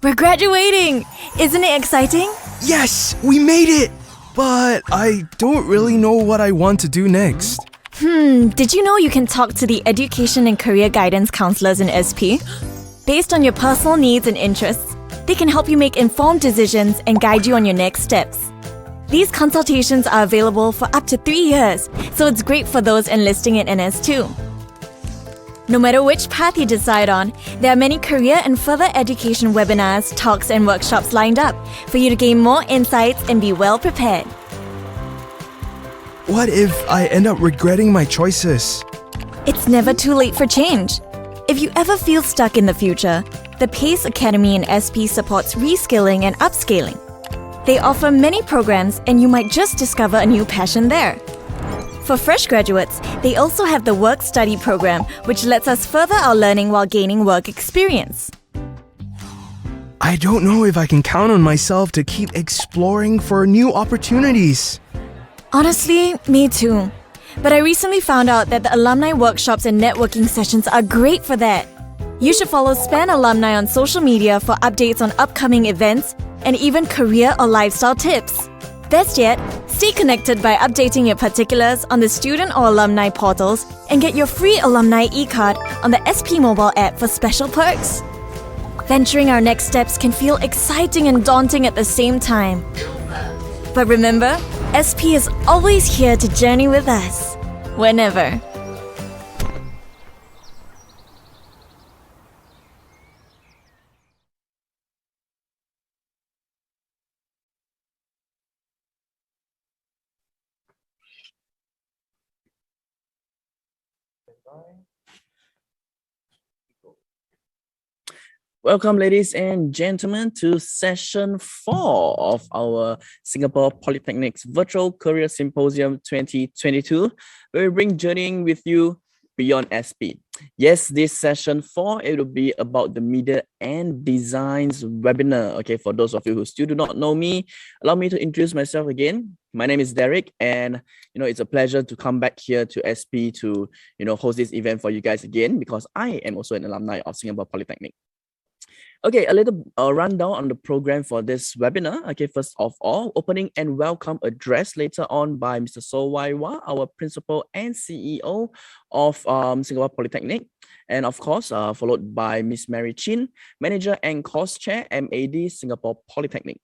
We're graduating! Isn't it exciting? Yes, we made it! But I don't really know what I want to do next. Did you know you can talk to the Education and Career Guidance Counselors in SP? Based on your personal needs and interests, they can help you make informed decisions and guide you on your next steps. These consultations are available for up to 3 years, so it's great for those enlisting in NS too. No matter which path you decide on, there are many career and further education webinars, talks, and workshops lined up for you to gain more insights and be well prepared. What if I end up regretting my choices? It's never too late for change. If you ever feel stuck in the future, the PACE Academy in SP supports reskilling and upscaling. They offer many programs and you might just discover a new passion there. For fresh graduates, they also have the Work Study program, which lets us further our learning while gaining work experience. I don't know if I can count on myself to keep exploring for new opportunities. Honestly, me too. But I recently found out that the alumni workshops and networking sessions are great for that. You should follow SPAN Alumni on social media for updates on upcoming events and even career or lifestyle tips. Best yet, stay connected by updating your particulars on the student or alumni portals and get your free alumni e-card on the SP mobile app for special perks. Venturing our next steps can feel exciting and daunting at the same time. But remember, SP is always here to journey with us, whenever. Welcome, ladies and gentlemen, to session 4 of our Singapore Polytechnic's Virtual Career Symposium 2022, where we bring journeying with you beyond SP. Yes, this session 4, it will be about the Media and Designs webinar. Okay, for those of you who still do not know me, allow me to introduce myself again. My name is Derek, and it's a pleasure to come back here to SP to host this event for you guys again, because I am also an alumni of Singapore Polytechnic. Okay, a little rundown on the program for this webinar. Okay, first of all, opening and welcome address later on by Mr. So Wai Wah, our principal and CEO of Singapore Polytechnic. And of course, followed by Ms. Mary Chin, Manager and Course Chair, MAD, Singapore Polytechnic.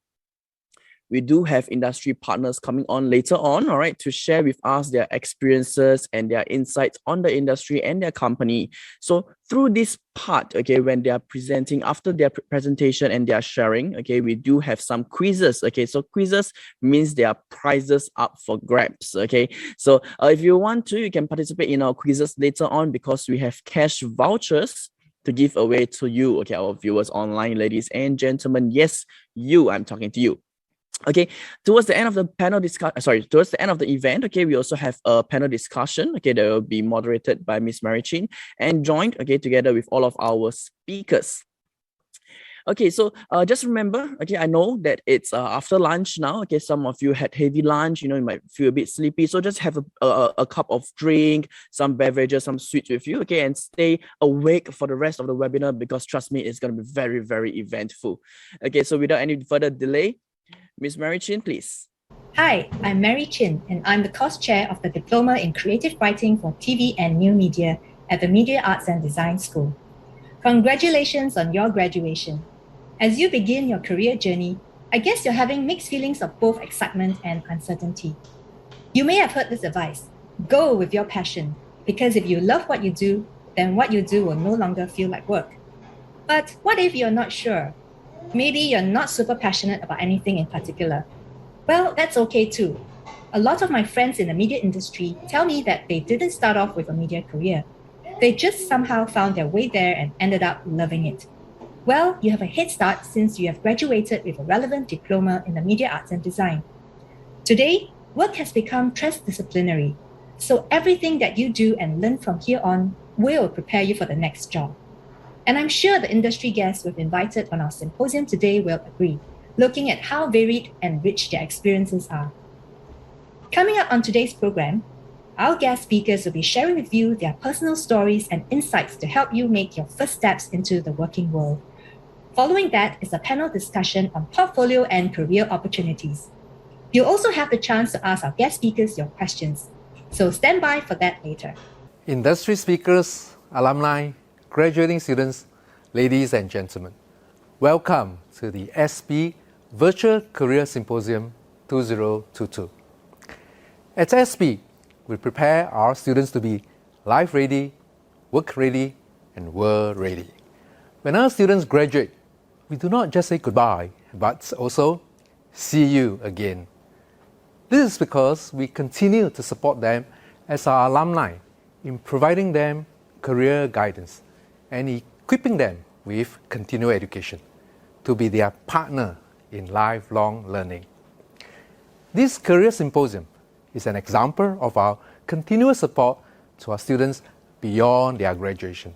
We do have industry partners coming on later on, all right, to share with us their experiences and their insights on the industry and their company. So through this part, okay, when they are presenting, after their presentation and they are sharing, okay, we do have some quizzes. Okay, so quizzes means there are prizes up for grabs. Okay, so if you want to, you can participate in our quizzes later on, because we have cash vouchers to give away to you, okay, our viewers online, ladies and gentlemen. Yes, I'm talking to you. Okay, towards the end of the towards the end of the event, okay, we also have a panel discussion, okay, that will be moderated by Ms. Mary Chin and joined, okay, together with all of our speakers. Okay, so just remember, okay, I know that it's after lunch now, okay, some of you had heavy lunch, you might feel a bit sleepy, so just have a cup of drink, some beverages, some sweets with you, okay, and stay awake for the rest of the webinar, because trust me, it's going to be very, very eventful. Okay, so without any further delay, Ms. Mary Chin, please. Hi, I'm Mary Chin, and I'm the course chair of the Diploma in Creative Writing for TV and New Media at the Media Arts and Design School. Congratulations on your graduation. As you begin your career journey, I guess you're having mixed feelings of both excitement and uncertainty. You may have heard this advice: go with your passion, because if you love what you do, then what you do will no longer feel like work. But what if you're not sure? Maybe you're not super passionate about anything in particular. Well, that's okay too. A lot of my friends in the media industry tell me that they didn't start off with a media career. They just somehow found their way there and ended up loving it. Well, you have a head start since you have graduated with a relevant diploma in the media arts and design. Today, work has become transdisciplinary, so everything that you do and learn from here on will prepare you for the next job. And I'm sure the industry guests we've invited on our symposium today will agree, looking at how varied and rich their experiences are. Coming up on today's program, our guest speakers will be sharing with you their personal stories and insights to help you make your first steps into the working world. Following that is a panel discussion on portfolio and career opportunities. You'll also have the chance to ask our guest speakers your questions, so stand by for that later. Industry speakers, alumni, graduating students, ladies and gentlemen, welcome to the SP Virtual Career Symposium 2022. At SP, we prepare our students to be life ready, work ready, and world ready. When our students graduate, we do not just say goodbye, but also see you again. This is because we continue to support them as our alumni in providing them career guidance and equipping them with continual education to be their partner in lifelong learning. This Career Symposium is an example of our continuous support to our students beyond their graduation.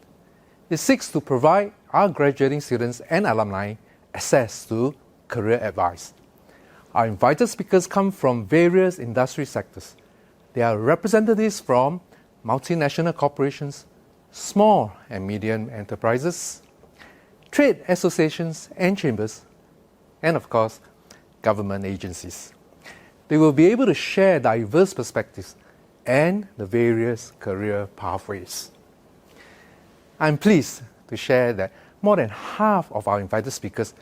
It seeks to provide our graduating students and alumni access to career advice. Our invited speakers come from various industry sectors. They are representatives from multinational corporations, small and medium enterprises, trade associations and chambers, and of course, government agencies. They will be able to share diverse perspectives and the various career pathways. I'm pleased to share that more than half of our invited speakers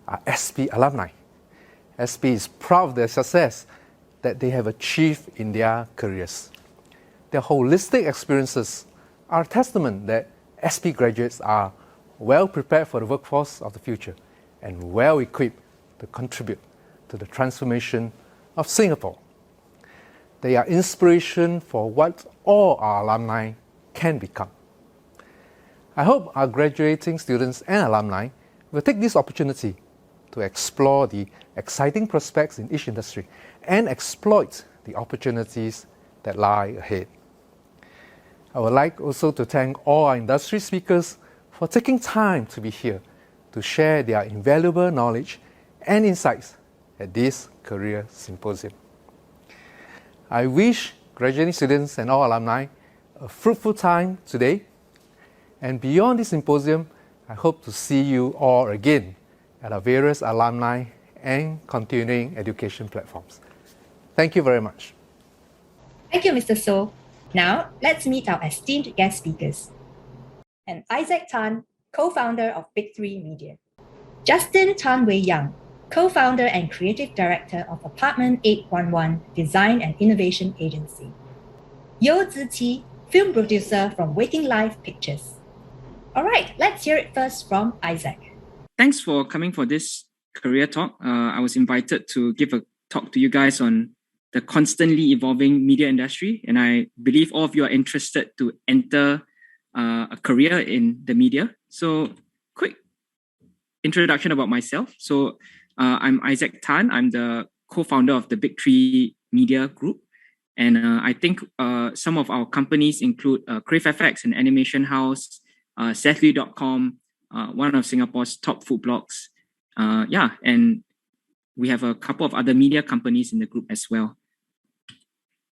are SP alumni. SP is proud of their success that they have achieved in their careers. Their holistic experiences are a testament that SP graduates are well prepared for the workforce of the future and well equipped to contribute to the transformation of Singapore. They are inspiration for what all our alumni can become. I hope our graduating students and alumni will take this opportunity to explore the exciting prospects in each industry and exploit the opportunities that lie ahead. I would like also to thank all our industry speakers for taking time to be here to share their invaluable knowledge and insights at this Career Symposium. I wish graduating students and all alumni a fruitful time today. And beyond this symposium, I hope to see you all again at our various alumni and continuing education platforms. Thank you very much. Thank you, Mr. So. Now, let's meet our esteemed guest speakers. And Isaac Tan, co-founder of Big 3 Media. Justin Tan Wei Yang, co-founder and creative director of Apartment 811 Design and Innovation Agency. Yo Ziqi, film producer from Waking Life Pictures. All right, let's hear it first from Isaac. Thanks for coming for this career talk. I was invited to give a talk to you guys on the constantly evolving media industry, and I believe all of you are interested to enter a career in the media. So, quick introduction about myself. So, I'm Isaac Tan. I'm the co-founder of the Big 3 Media Group. And I think some of our companies include Crave FX, an animation house, Sethly.com, one of Singapore's top food blogs. And we have a couple of other media companies in the group as well.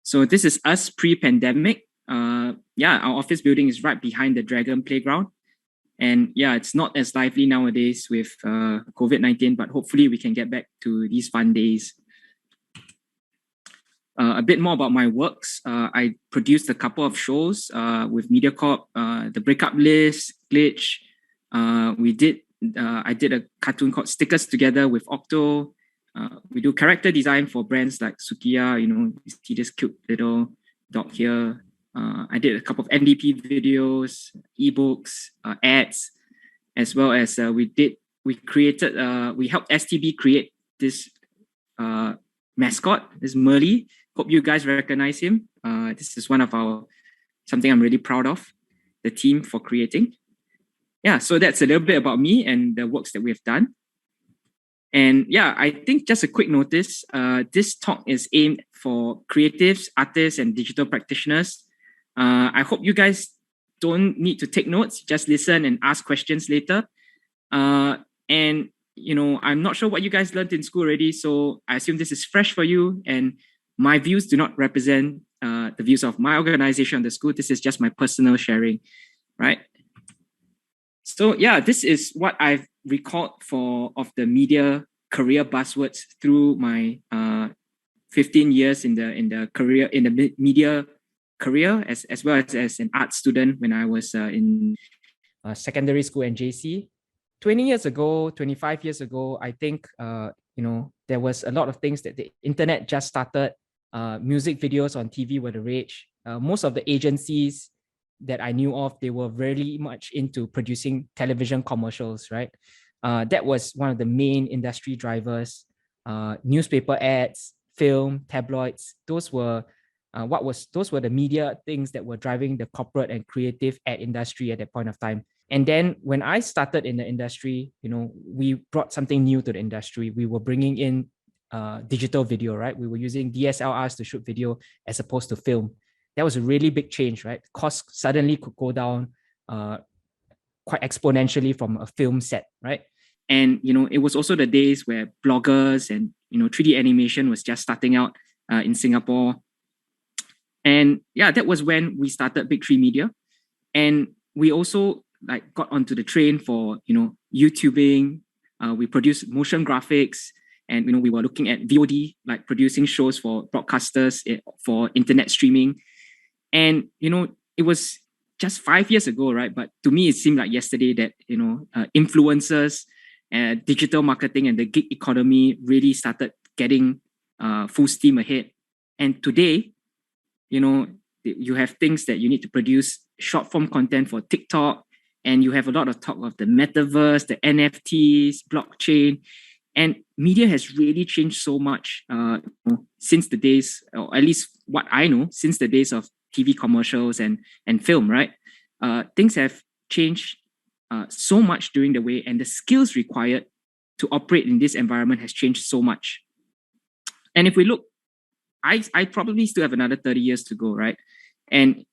So this is us pre-pandemic. Our office building is right behind the Dragon Playground. And it's not as lively nowadays with COVID-19, but hopefully we can get back to these fun days. A bit more about my works. I produced a couple of shows with MediaCorp, The Breakup List, Glitch. I did a cartoon called Stickers Together with Octo. We do character design for brands like Sukiya, you see this cute little dog here. I did a couple of NDP videos, ebooks, ads, as well as we helped STB create this mascot, this Merly. Hope you guys recognize him. This is something I'm really proud of, the team for creating. So that's a little bit about me and the works that we have done. And I think just a quick notice, this talk is aimed for creatives, artists, and digital practitioners. I hope you guys don't need to take notes, just listen and ask questions later. And I'm not sure what you guys learned in school already, so I assume this is fresh for you. And my views do not represent the views of my organization, the school. This is just my personal sharing, right? So So yeah, this is what I've recalled of the media career buzzwords through my 15 years in the media career, as well as an art student when I was in secondary school and JC. 20 years ago, 25 years ago, I think there was a lot of things that the internet just started. Music videos on TV were the rage. Most of the agencies that I knew of, they were very much into producing television commercials, right? That was one of the main industry drivers. Newspaper ads, film, tabloids, those were the media things that were driving the corporate and creative ad industry at that point of time. And then when I started in the industry, we brought something new to the industry. We were bringing in digital video, right? We were using DSLRs to shoot video as opposed to film. That was a really big change, right? Costs suddenly could go down quite exponentially from a film set, right? And it was also the days where bloggers and 3D animation was just starting out in Singapore. And yeah, that was when we started Big Tree Media. And we also got onto the train for YouTubing. We produced motion graphics, and we were looking at VOD, like producing shows for broadcasters for internet streaming. And it was just 5 years ago, right? But to me, it seemed like yesterday that influencers, digital marketing, and the gig economy really started getting full steam ahead. And today, you have things that you need to produce short form content for TikTok, and you have a lot of talk of the metaverse, the NFTs, blockchain, and media has really changed so much since the days, or at least what I know, since the days of TV commercials and film, right? Things have changed so much during the way, and the skills required to operate in this environment has changed so much. And if we look, I probably still have another 30 years to go, right? And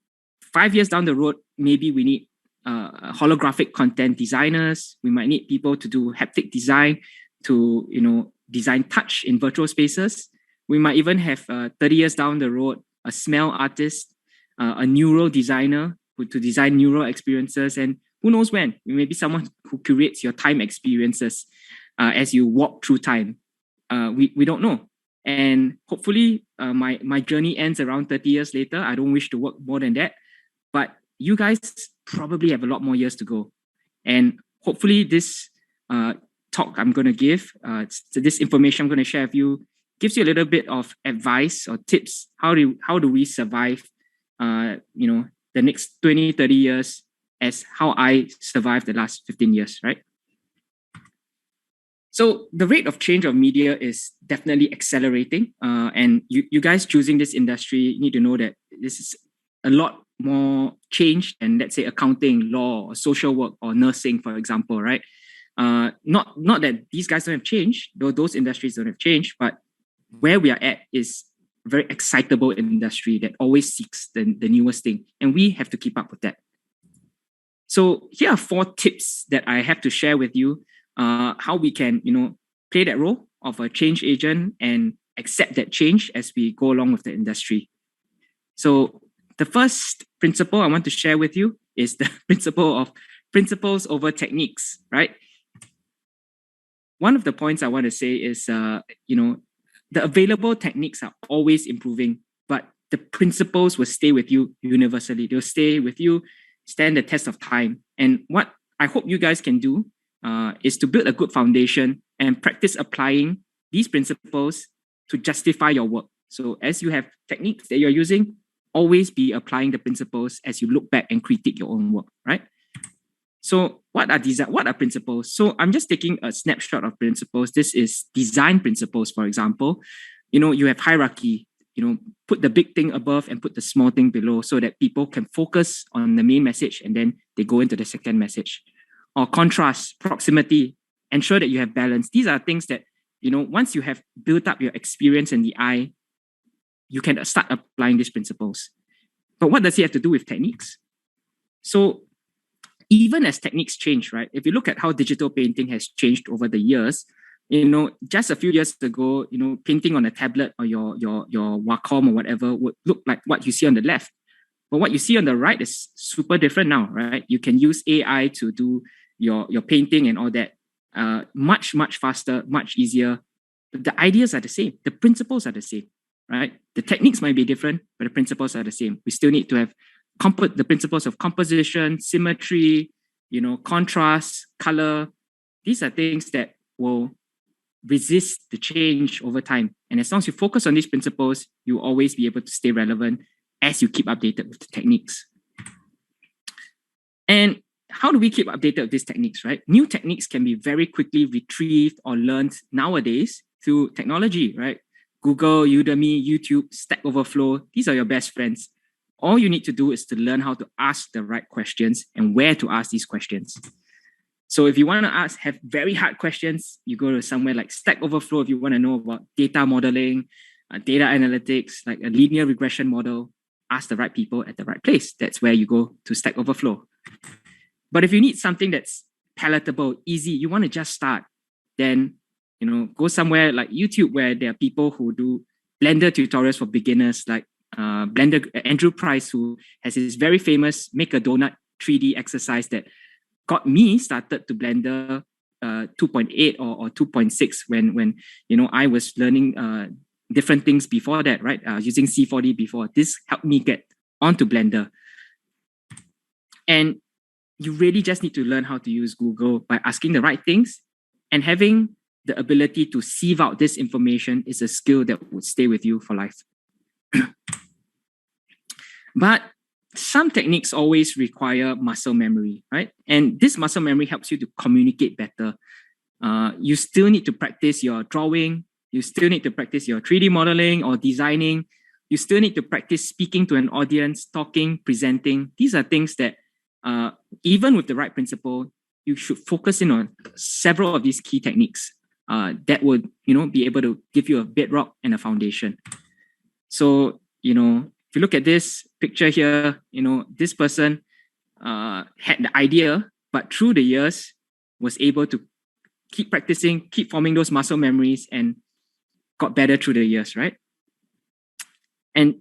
5 years down the road, maybe we need holographic content designers. We might need people to do haptic design, to design touch in virtual spaces. We might even have 30 years down the road, a smell artist, a neural designer to design neural experiences, and who knows when, maybe someone who curates your time experiences as you walk through time. We don't know. And hopefully my journey ends around 30 years later. I don't wish to work more than that, but you guys probably have a lot more years to go. And hopefully this talk I'm going to give, this information I'm going to share with you, gives you a little bit of advice or tips. How do we survive the next 20, 30 years as how I survived the last 15 years, right? So the rate of change of media is definitely accelerating. And you guys choosing this industry, you need to know that this is a lot more change than, let's say, accounting, law, or social work, or nursing, for example, right? Not that these guys don't have changed, though those industries don't have changed, but where we are at is a very excitable industry that always seeks the newest thing. And we have to keep up with that. So here are 4 tips that I have to share with you, how we can, play that role of a change agent and accept that change as we go along with the industry. So the first principle I want to share with you is the principle of principles over techniques, right? One of the points I want to say is, the available techniques are always improving, but the principles will stay with you universally. They'll stay with you, stand the test of time. And what I hope you guys can do is to build a good foundation and practice applying these principles to justify your work. So as you have techniques that you're using, always be applying the principles as you look back and critique your own work, right? So what are principles? So I'm just taking a snapshot of principles. This is design principles, for example. You have hierarchy, put the big thing above and put the small thing below so that people can focus on the main message and then they go into the second message. Or contrast, proximity, ensure that you have balance. These are things that, once you have built up your experience in the eye, you can start applying these principles. But what does it have to do with techniques? So even as techniques change, right? If you look at how digital painting has changed over the years, just a few years ago, painting on a tablet or your Wacom or whatever would look like what you see on the left. But what you see on the right is super different now, right? You can use AI to do your painting and all that, much, much faster, much easier. But the ideas are the same. The principles are the same, right? The techniques might be different, but the principles are the same. We still need to have the principles of composition, symmetry, contrast, color. These are things that will resist the change over time. And as long as you focus on these principles, you'll always be able to stay relevant as you keep updated with the techniques. And how do we keep updated with these techniques, right? New techniques can be very quickly retrieved or learned nowadays through technology, right? Google, Udemy, YouTube, Stack Overflow, these are your best friends. All you need to do is to learn how to ask the right questions and where to ask these questions. So if you want to have very hard questions, you go to somewhere like Stack Overflow. If you want to know about data modeling, data analytics, like a linear regression model, ask the right people at the right place. That's where you go to Stack Overflow. But if you need something that's palatable, easy, you want to just start, then go somewhere like YouTube, where there are people who do Blender tutorials for beginners, like Blender Andrew Price, who has his very famous Make a Donut 3D exercise that got me started to Blender 2.8 or 2.6 when I was learning different things before that, right? Using C4D before. This helped me get onto Blender. And you really just need to learn how to use Google by asking the right things, and having the ability to sieve out this information is a skill that would stay with you for life. But some techniques always require muscle memory, right? And this muscle memory helps you to communicate better. You still need to practice your drawing. You still need to practice your 3D modeling or designing. You still need to practice speaking to an audience, talking, presenting. These are things that even with the right principle, you should focus in on several of these key techniques that would, be able to give you a bedrock and a foundation. So, if you look at this picture here, this person had the idea, but through the years was able to keep practicing, keep forming those muscle memories, and got better through the years, right? And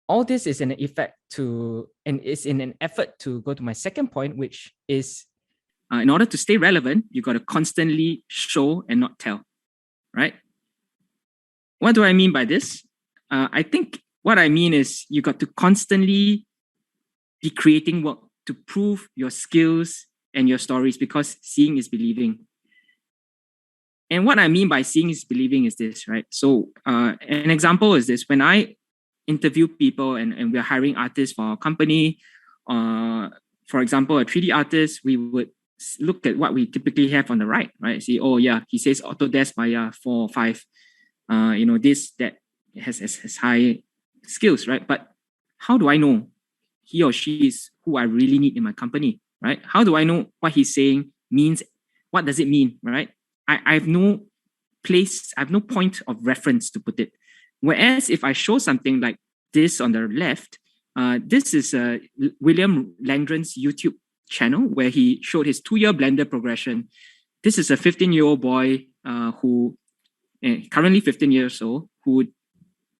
all this is in an effort to go to my second point, which is in order to stay relevant, you got to constantly show and not tell, right? What do I mean by this? I think what I mean is you got to constantly be creating work to prove your skills and your stories, because seeing is believing. And what I mean by seeing is believing is this, right? So an example is this: when I interview people and we're hiring artists for our company, for example, a 3D artist, we would look at what we typically have on the right? See, oh yeah, he says Autodesk Maya 4 or 5. This, that has high skills, right? But how do I know he or she is who I really need in my company, right? How do I know what he's saying means? What does it mean, right? I have no place, I have no point of reference to put it. Whereas if I show something like this on the left, this is William Langren's YouTube channel where he showed his 2-year Blender progression. This is a 15-year-old boy who, currently 15 years old, who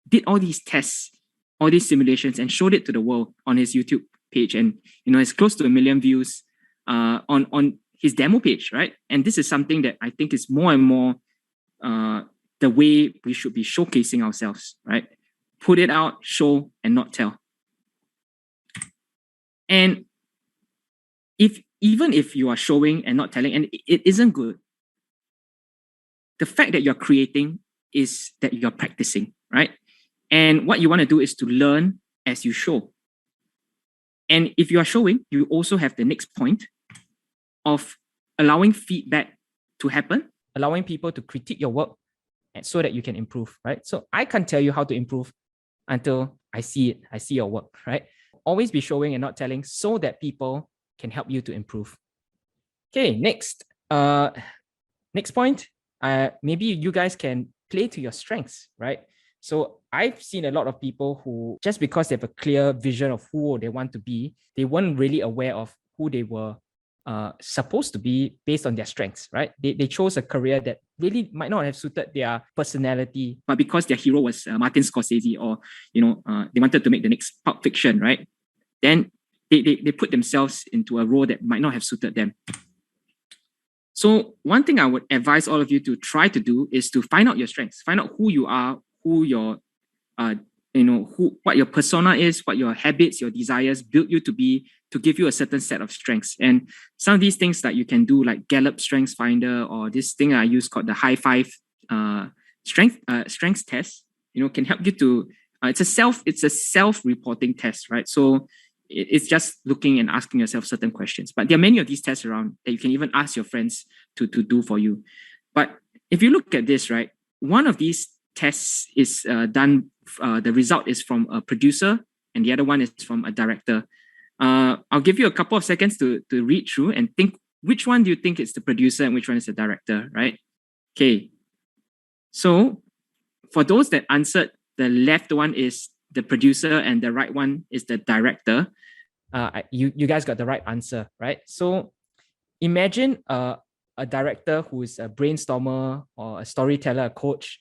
did all these tests, all these simulations, and showed it to the world on his YouTube page. And it's close to 1 million views on his demo page, right? And this is something that I think is more and more the way we should be showcasing ourselves, right? Put it out, show, and not tell. And even if you are showing and not telling, and it isn't good, the fact that you're creating is that you're practicing, right? And what you want to do is to learn as you show. And if you are showing, you also have the next point of allowing feedback to happen, allowing people to critique your work so that you can improve, right? So I can't tell you how to improve until I see it, I see your work, right? Always be showing and not telling so that people can help you to improve. Okay, next point, maybe you guys can play to your strengths, right? So I've seen a lot of people who, just because they have a clear vision of who they want to be, they weren't really aware of who they were supposed to be based on their strengths, right? They chose a career that really might not have suited their personality, but because their hero was Martin Scorsese, or they wanted to make the next Pulp Fiction, right? Then they put themselves into a role that might not have suited them. So one thing I would advise all of you to try to do is to find out your strengths, find out who you are, who your what your persona is, what your habits, your desires build you to be, to give you a certain set of strengths. And some of these things that you can do, like Gallup Strengths Finder, or this thing I use called the High Five strengths test, can help you to. It's a self-reporting test, right? So it's just looking and asking yourself certain questions. But there are many of these tests around that you can even ask your friends to do for you. But if you look at this, right, one of these tests is done. The result is from a producer, and the other one is from a director. I'll give you a couple of seconds to read through and think which one do you think is the producer and which one is the director, right? Okay. So for those that answered, the left one is the producer and the right one is the director. You guys got the right answer, right? So imagine a director who is a brainstormer or a storyteller, a coach,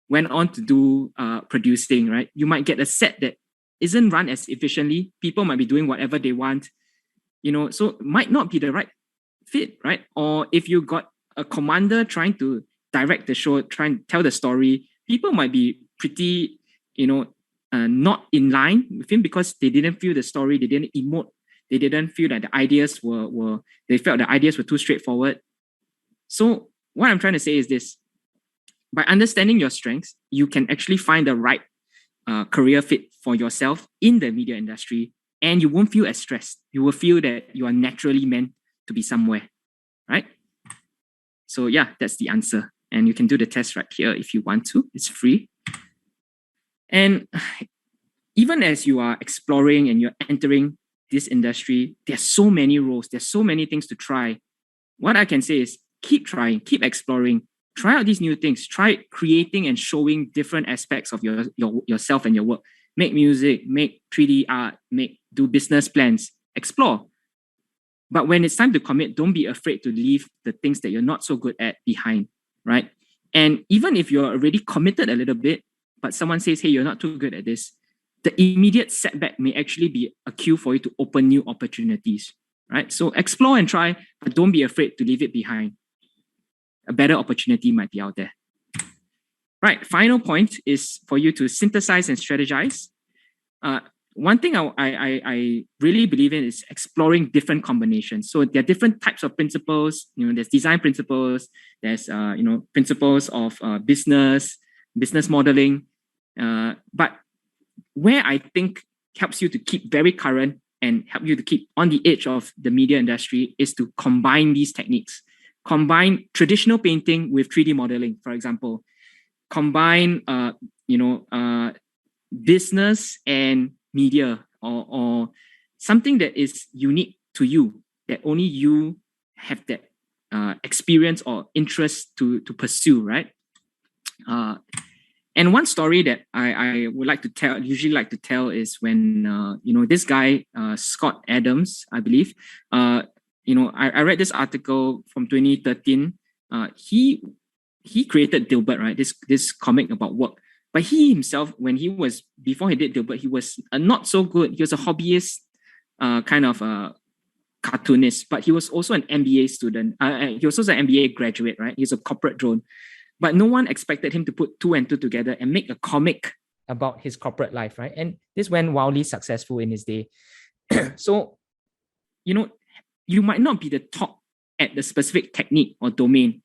went on to do producing, right? You might get a set that isn't run as efficiently. People might be doing whatever they want, so it might not be the right fit, right? Or if you got a commander trying to direct the show, trying to tell the story, people might be pretty, not in line with him because they didn't feel the story, they didn't emote, they didn't feel that the ideas they felt the ideas were too straightforward. So what I'm trying to say is this: by understanding your strengths, you can actually find the right career fit for yourself in the media industry, and you won't feel as stressed. You will feel that you are naturally meant to be somewhere, right? So yeah, that's the answer. And you can do the test right here if you want to. It's free. And even as you are exploring and you're entering this industry, there's so many roles, there's so many things to try. What I can say is keep trying, keep exploring, try out these new things, try creating and showing different aspects of yourself and your work. Make music, make 3D art, do business plans, explore. But when it's time to commit, don't be afraid to leave the things that you're not so good at behind, right? And even if you're already committed a little bit, but someone says, hey, you're not too good at this, the immediate setback may actually be a cue for you to open new opportunities, right? So explore and try, but don't be afraid to leave it behind. A better opportunity might be out there. Right, final point is for you to synthesize and strategize. One thing I really believe in is exploring different combinations. So there are different types of principles. There's design principles. There's principles of business modeling. But where I think helps you to keep very current and help you to keep on the edge of the media industry is to combine these techniques. Combine traditional painting with 3D modeling, for example. Combine, business and media, or something that is unique to you, that only you have that experience or interest to pursue, right? And one story that I would like to tell, usually like to tell, is when this guy Scott Adams, I believe, I read this article from 2013. He created Dilbert, right? This comic about work. But he himself, before he did Dilbert, he was not so good. He was a hobbyist, kind of a cartoonist, but he was also an MBA student. He was also an MBA graduate, right? He's a corporate drone. But no one expected him to put two and two together and make a comic about his corporate life, right? And this went wildly successful in his day. So, you might not be the top at the specific technique or domain,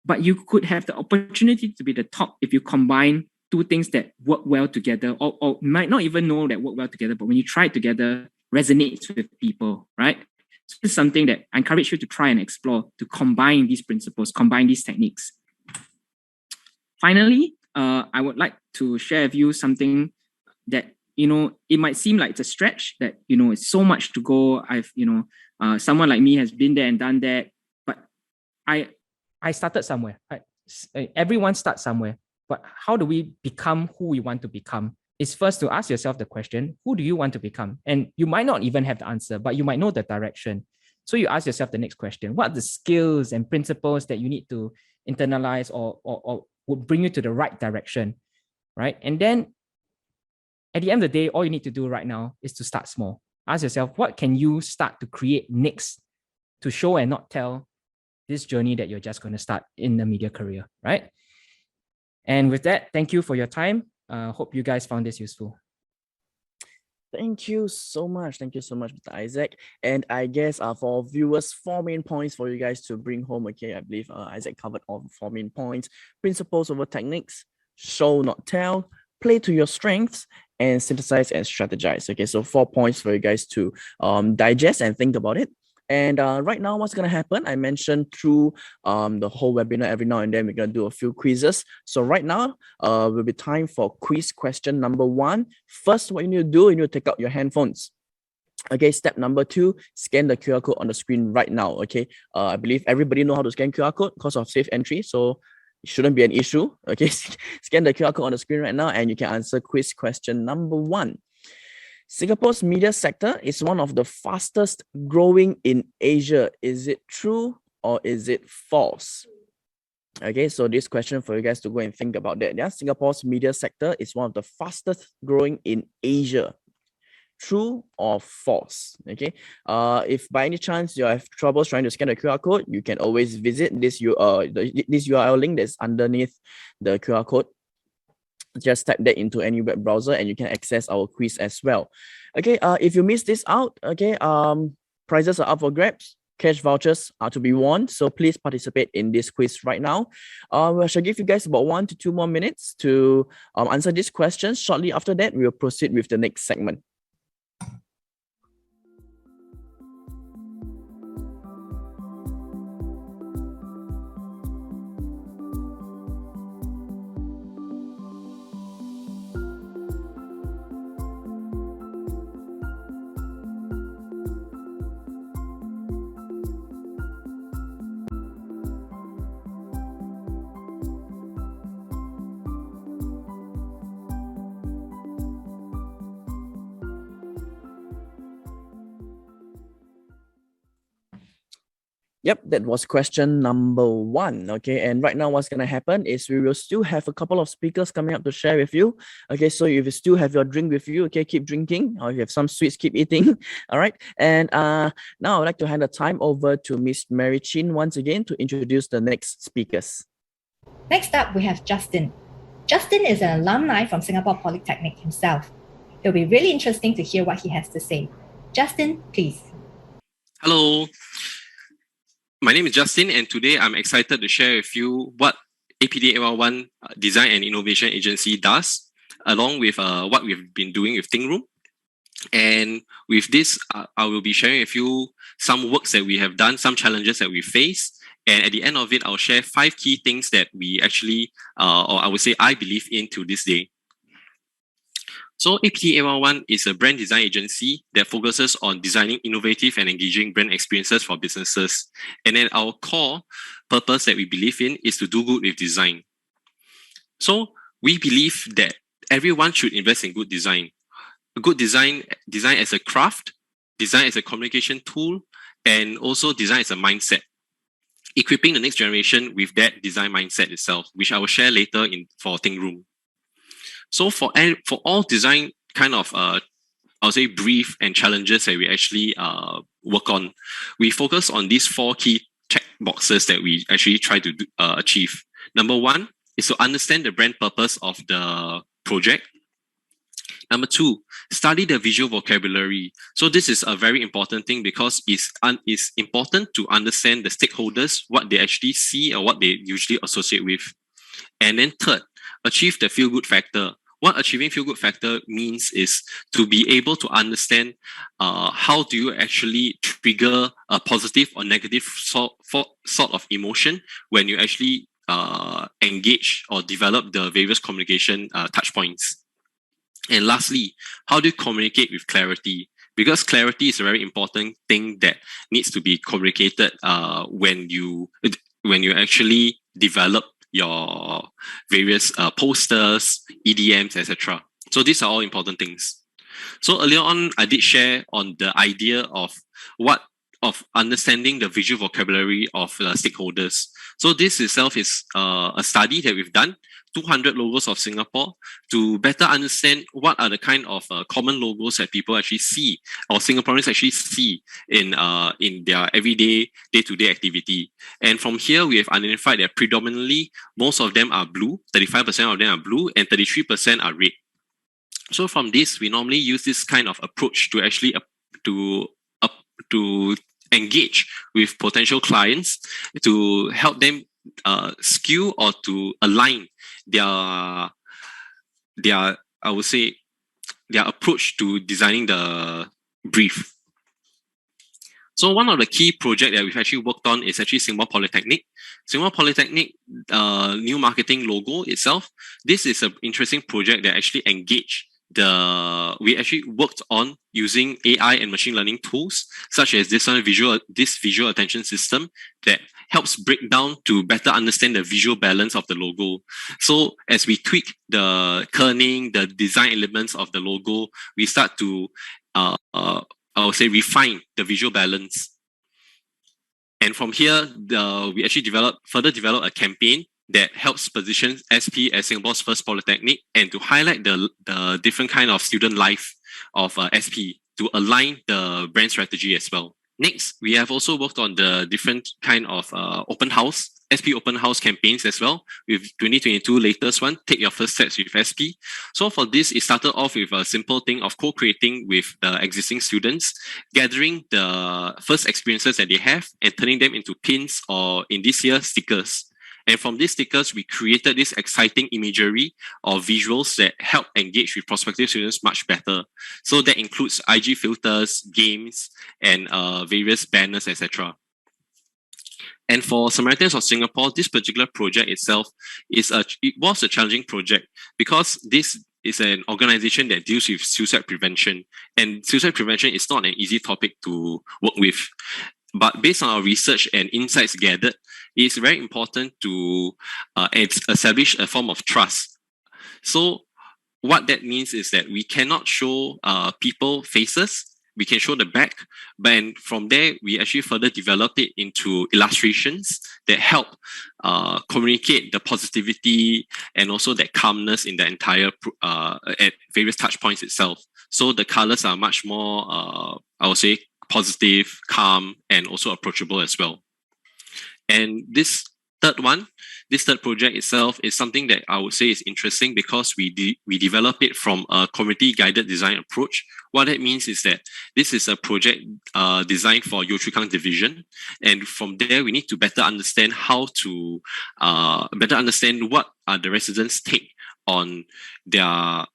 but you could have the opportunity to be the top if you combine two things that work well together, or might not even know that work well together, but when you try it together, resonates with people, right? So this is something that I encourage you to try and explore, to combine these principles, combine these techniques. Finally, I would like to share with you something that, it might seem like it's a stretch, that, it's so much to go. Someone like me has been there and done that, but I started somewhere. Everyone starts somewhere, but how do we become who we want to become? Is first to ask yourself the question, who do you want to become? And you might not even have the answer, but you might know the direction. So you ask yourself the next question: what are the skills and principles that you need to internalize or would bring you to the right direction, right? And then at the end of the day, all you need to do right now is to start small. ask yourself, what can you start to create next to show and not tell this journey that you're just going to start in the media career, right? And with that, thank you for your time. Hope you guys found this useful. Thank you so much. Thank you so much, Mr. Isaac. And I guess for viewers, 4 main points for you guys to bring home. Okay, I believe Isaac covered all the 4 main points. Principles over techniques, show not tell, play to your strengths, and synthesize and strategize. Okay, so 4 points for you guys to digest and think about it. And right now, what's going to happen? I mentioned through the whole webinar, every now and then, we're going to do a few quizzes. So right now, will be time for quiz question number 1. First, what you need to do, you need to take out your handphones. Okay, step number 2, scan the QR code on the screen right now. Okay, I believe everybody know how to scan QR code because of safe entry. So it shouldn't be an issue. Okay, scan the QR code on the screen right now and you can answer quiz question number 1. Singapore's media sector is one of the fastest growing in Asia. Is it true or is it false? Okay, so this question for you guys to go and think about that. Yeah, Singapore's media sector is one of the fastest growing in Asia. True or false? Okay. If by any chance you have troubles trying to scan the QR code, you can always visit this this URL link that's underneath the QR code. Just type that into any web browser and you can access our quiz as well. Okay, if you miss this out, okay, prizes are up for grabs. Cash vouchers are to be won, so please participate in this quiz right now. I shall give you guys about 1 to 2 more minutes to answer these questions. Shortly after that, we will proceed with the next segment. Yep, that was question number 1. Okay, and right now what's going to happen is we will still have a couple of speakers coming up to share with you. Okay, so if you still have your drink with you, okay, keep drinking. Or if you have some sweets, keep eating. All right, and now I'd like to hand the time over to Miss Mary Chin once again to introduce the next speakers. Next up, we have Justin. Justin is an alumni from Singapore Polytechnic himself. It'll be really interesting to hear what he has to say. Justin, please. Hello. My name is Justin, and today I'm excited to share with you what APD811 Design and Innovation Agency does, along with what we've been doing with Think Room. And with this, I will be sharing with you some works that we have done, some challenges that we face. And at the end of it, I'll share 5 key things that we actually, or I would say I believe in to this day. So APD811 is a brand design agency that focuses on designing innovative and engaging brand experiences for businesses. And then our core purpose that we believe in is to do good with design. So we believe that everyone should invest in good design. Good design as a craft, design as a communication tool, and also design as a mindset. Equipping the next generation with that design mindset itself, which I will share later for Think Room. So for all design kind of, I'll say brief and challenges that we actually work on, we focus on these 4 key check boxes that we actually try to achieve. Number 1 is to understand the brand purpose of the project. Number 2, study the visual vocabulary. So this is a very important thing because it's important to understand the stakeholders, what they actually see or what they usually associate with. And then third, achieve the feel-good factor. What achieving feel-good factor means is to be able to understand how do you actually trigger a positive or negative sort of emotion when you actually engage or develop the various communication touch points. And lastly, how do you communicate with clarity? Because clarity is a very important thing that needs to be communicated when you actually develop your various posters, EDMs, etc. So these are all important things. So earlier on, I did share on the idea of what of understanding the visual vocabulary of stakeholders. So this itself is a study that we've done, 200 logos of Singapore, to better understand what are the kind of common logos that people actually see or Singaporeans actually see in their everyday day-to-day activity. And from here, we have identified that predominantly most of them are blue, 35% of them are blue, and 33% are red. So from this, we normally use this kind of approach to actually to engage with potential clients to help them skew or to align their I would say their approach to designing the brief. So one of the key projects that we've actually worked on is actually Singapore Polytechnic. Singapore Polytechnic new marketing logo itself. This is an interesting project that actually engaged we actually worked on using AI and machine learning tools, such as this visual attention system that helps break down to better understand the visual balance of the logo. So as we tweak the kerning, the design elements of the logo, we start to, I would say, refine the visual balance. And from here, we actually further develop a campaign that helps position SP as Singapore's first polytechnic and to highlight the different kind of student life of SP to align the brand strategy as well. Next, we have also worked on the different kind of open house, SP open house campaigns as well, with 2022 latest one, Take Your First Steps with SP. So for this, it started off with a simple thing of co-creating with the existing students, gathering the first experiences that they have and turning them into pins or in this year, stickers. And from these stickers, we created this exciting imagery or visuals that help engage with prospective students much better. So that includes IG filters, games, and various banners, etc. And for Samaritans of Singapore, this particular project itself was a challenging project because this is an organization that deals with suicide prevention. And suicide prevention is not an easy topic to work with. But based on our research and insights gathered, it's very important to establish a form of trust. So what that means is that we cannot show people faces, we can show the back, but from there, we actually further developed it into illustrations that help communicate the positivity and also that calmness in the entire, at various touch points itself. So the colors are much more, I would say, positive, calm, and also approachable as well. And this third project itself is something that I would say is interesting because we develop it from a community-guided design approach. What that means is that this is a project designed for Yio Chu Kang division, and from there we need to better understand what are the residents' take on their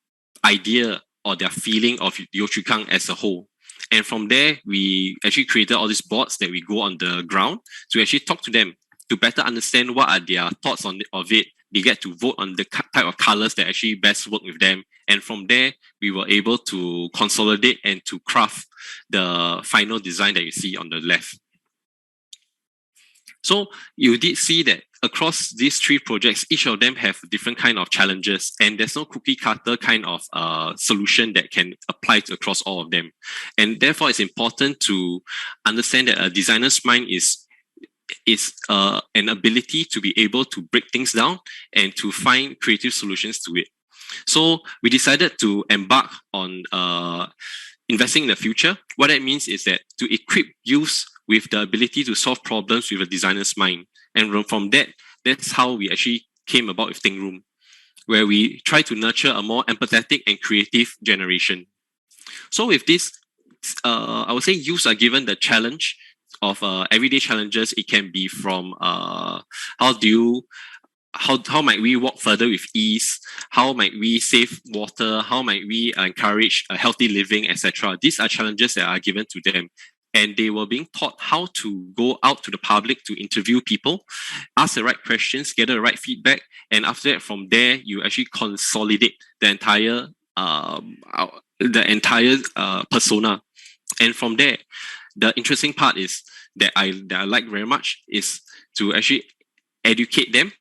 idea or their feeling of Yio Chu Kang as a whole. And from there, we actually created all these boards that we go on the ground to actually talk to them to better understand what are their thoughts of it. They get to vote on the type of colors that actually best work with them. And from there, we were able to consolidate and to craft the final design that you see on the left. So you did see that across these three projects, each of them have different kind of challenges, and there's no cookie cutter kind of solution that can apply across all of them. And therefore, it's important to understand that a designer's mind is an ability to be able to break things down and to find creative solutions to it. So we decided to embark on investing in the future. What that means is that to equip youth with the ability to solve problems with a designer's mind. And from that's how we actually came about with Think Room, where we try to nurture a more empathetic and creative generation. So with this, I would say youths are given the challenge of everyday challenges. It can be from how might we walk further with ease? How might we save water? How might we encourage a healthy living, etc.? These are challenges that are given to them. And they were being taught how to go out to the public to interview people, ask the right questions, gather the right feedback, and after that, from there, you actually consolidate the entire persona. And from there, the interesting part is that I like very much is to actually educate them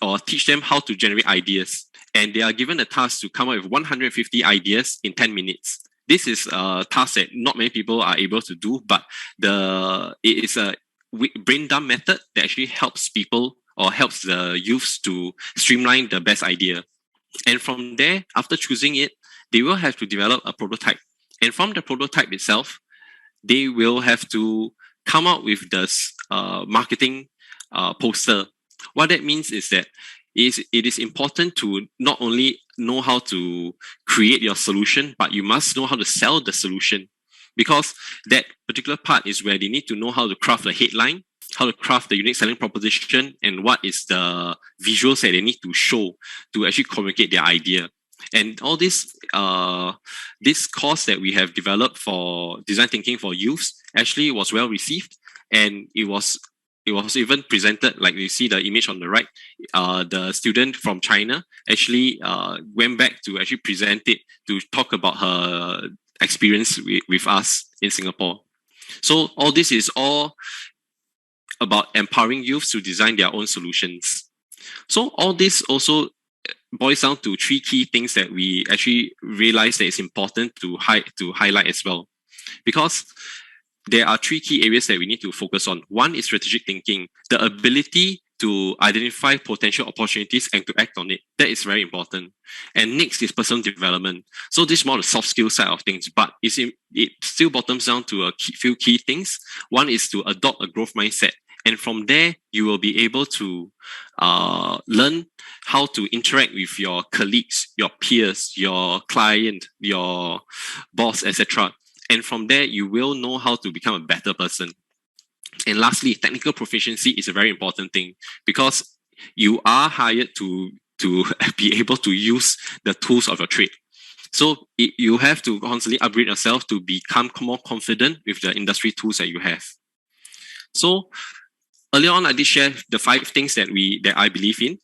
or teach them how to generate ideas. And they are given the task to come up with 150 ideas in 10 minutes. this is a task that not many people are able to do, but it is a brain dump method that actually helps people or helps the youths to streamline the best idea. And from there, after choosing it, they will have to develop a prototype. And from the prototype itself, they will have to come out with the marketing poster. What that means is that it is important to not only know how to create your solution, but you must know how to sell the solution, because that particular part is where they need to know how to craft a headline, how to craft the unique selling proposition, and what is the visuals that they need to show to actually communicate their idea. And all this course that we have developed for design thinking for youths actually was well received, and it was even presented, like you see the image on the right. The student from China actually went back to actually present it, to talk about her experience with us in Singapore. So all this is all about empowering youths to design their own solutions. So all this also boils down to three key things that we actually realize that it's important to highlight as well, because there are three key areas that we need to focus on. One is strategic thinking, the ability to identify potential opportunities and to act on it. That is very important. And next is personal development. So this is more the soft skill side of things, but it still bottoms down to a few key things. One is to adopt a growth mindset. And from there, you will be able to learn how to interact with your colleagues, your peers, your client, your boss, etc. And from there, you will know how to become a better person. And lastly, technical proficiency is a very important thing, because you are hired to be able to use the tools of your trade. So you have to constantly upgrade yourself to become more confident with the industry tools that you have. So earlier on, I did share the 5 things that I believe in.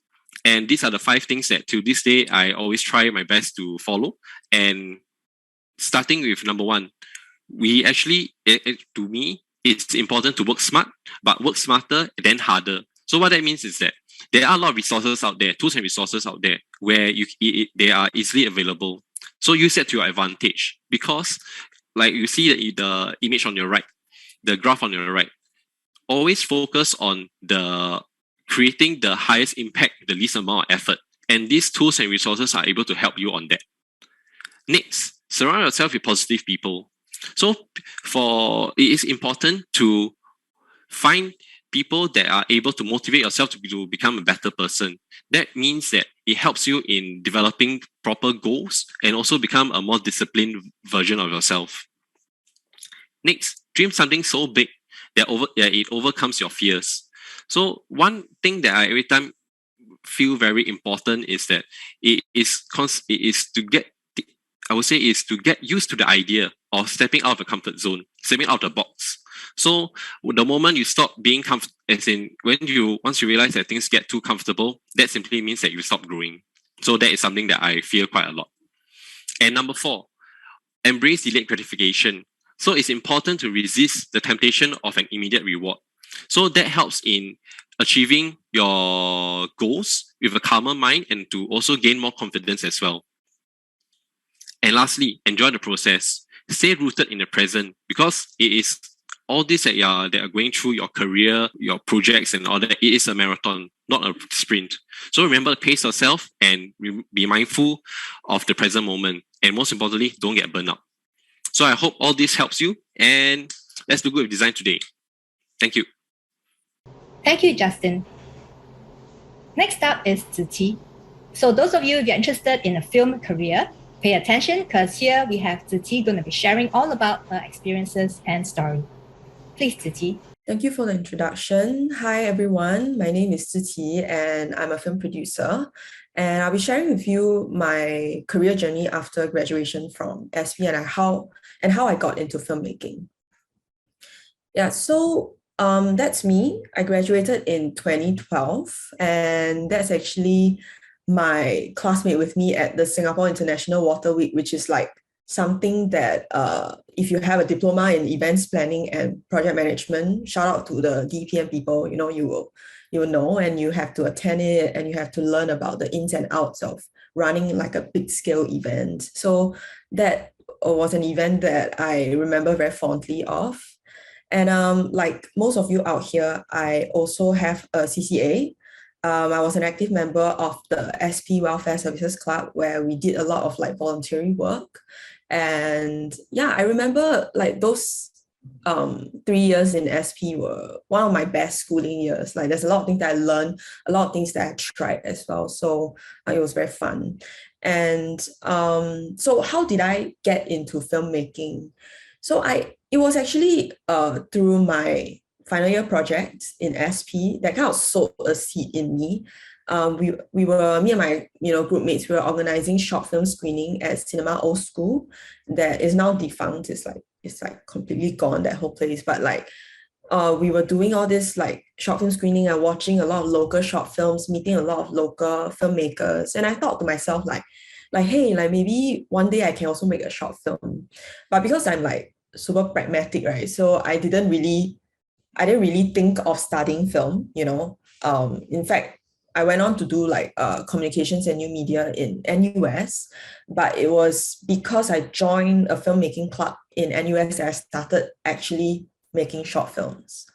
And these are the 5 things that to this day, I always try my best to follow. And starting with number 1, we actually, to me, it's important to work smart, but work smarter than harder. So what that means is that there are a lot of resources out there, tools and resources out there, where they are easily available. So use that to your advantage, because like you see the image on your right, the graph on your right, always focus on the creating the highest impact, the least amount of effort. And these tools and resources are able to help you on that. Next, surround yourself with positive people. So it is important to find people that are able to motivate yourself to become a better person. That means that it helps you in developing proper goals and also become a more disciplined version of yourself. Next, dream something so big that it overcomes your fears. So one thing that I every time feel very important is that it is to get used to the idea of stepping out of the comfort zone, stepping out of the box. So the moment you stop being comfortable, as in once you realize that things get too comfortable, that simply means that you stop growing. So that is something that I feel quite a lot. And number 4, embrace delayed gratification. So it's important to resist the temptation of an immediate reward. So that helps in achieving your goals with a calmer mind and to also gain more confidence as well. And lastly, enjoy the process. Stay rooted in the present, because it is all this that are going through your career, your projects and all that. It is a marathon, not a sprint. So remember to pace yourself and be mindful of the present moment. And most importantly, don't get burned out. So I hope all this helps you, and let's do good with design today. Thank you. Thank you, Justin. Next up is Ziqi. So those of you, if you're interested in a film career, pay attention, because here we have Ziqi going to be sharing all about her experiences and story. Please, Ziqi. Thank you for the introduction. Hi, everyone. My name is Ziqi, and I'm a film producer. And I'll be sharing with you my career journey after graduation from SP and how I got into filmmaking. Yeah, so that's me. I graduated in 2012, and that's actually my classmate with me at the Singapore International Water Week, which is like something that if you have a diploma in events planning and project management, shout out to the DPM people, you will know, and you have to attend it and you have to learn about the ins and outs of running like a big scale event. So that was an event that I remember very fondly of. And like most of you out here, I also have a CCA. I was an active member of the SP Welfare Services Club, where we did a lot of like voluntary work. And yeah, I remember like those 3 years in SP were one of my best schooling years. Like there's a lot of things that I learned, a lot of things that I tried as well. So it was very fun. And so how did I get into filmmaking? So it was actually through my final year project in SP that kind of sowed a seed in me. Me and my group mates, we were organizing short film screening at Cinema Old School that is now defunct. It's like completely gone, that whole place. But like we were doing all this like short film screening and watching a lot of local short films, meeting a lot of local filmmakers. And I thought to myself like, hey, like maybe one day I can also make a short film. But because I'm like super pragmatic, right? So I didn't really think of studying film, In fact, I went on to do like communications and new media in NUS, but it was because I joined a filmmaking club in NUS that I started actually making short films.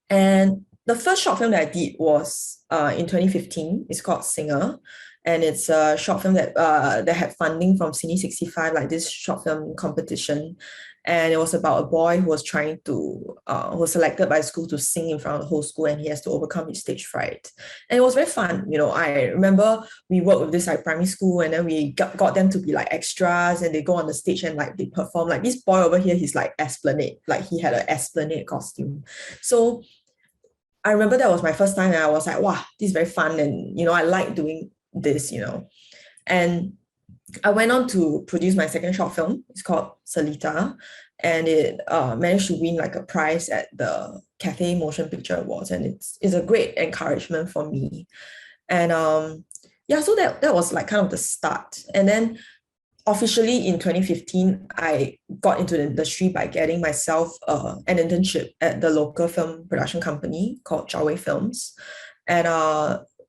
And the first short film that I did was in 2015. It's called Singer. And it's a short film that had funding from Cine 65, like this short film competition. And it was about a boy who was who was selected by school to sing in front of the whole school, and he has to overcome his stage fright. And it was very fun. I remember we worked with this like primary school, and then we got them to be like extras, and they go on the stage and like they perform. Like this boy over here, he's like Esplanade, like he had an Esplanade costume. So I remember that was my first time, and I was like, wow, this is very fun. And, I like doing this, And I went on to produce my second short film. It's called Selita, and it managed to win like a prize at the Cathay Motion Picture Awards, and it's a great encouragement for me. And so that was like kind of the start. And then officially in 2015, I got into the industry by getting myself an internship at the local film production company called Jawei Films, and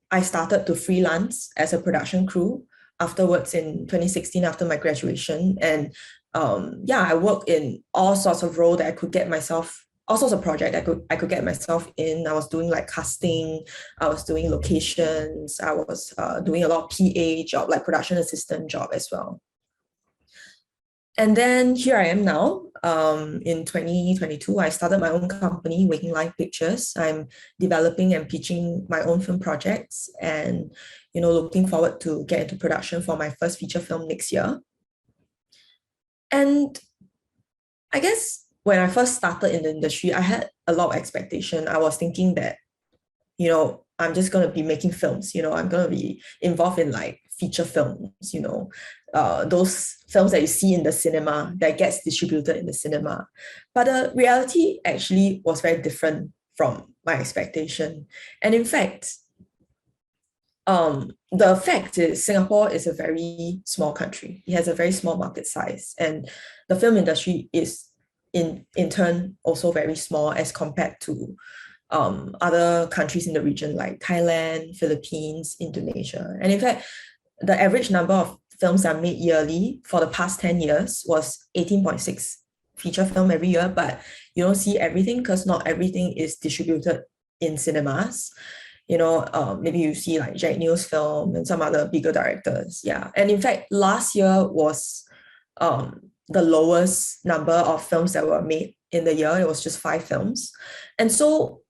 I started to freelance as a production crew afterwards in 2016 after my graduation. And I worked in all sorts of roles that I could get myself, all sorts of projects I could get myself in. I was doing like casting, I was doing locations, I was doing a lot of PA job, like production assistant job as well. And then here I am now. In 2022, I started my own company, Waking Life Pictures. I'm developing and pitching my own film projects, and looking forward to get into production for my first feature film next year. And I guess when I first started in the industry, I had a lot of expectation. I was thinking that, I'm just going to be making films, I'm going to be involved in like feature films, those films that you see in the cinema that gets distributed in the cinema. But the reality actually was very different from my expectation. And in fact, the fact is Singapore is a very small country. It has a very small market size, and the film industry is in turn also very small as compared to other countries in the region like Thailand, Philippines, Indonesia. And in fact, the average number of films that are made yearly for the past 10 years was 18.6 feature film every year, but you don't see everything because not everything is distributed in cinemas. Maybe you see like Jack Neo's film and some other bigger directors. Yeah. And in fact, last year was the lowest number of films that were made in the year. It was just 5 films. And so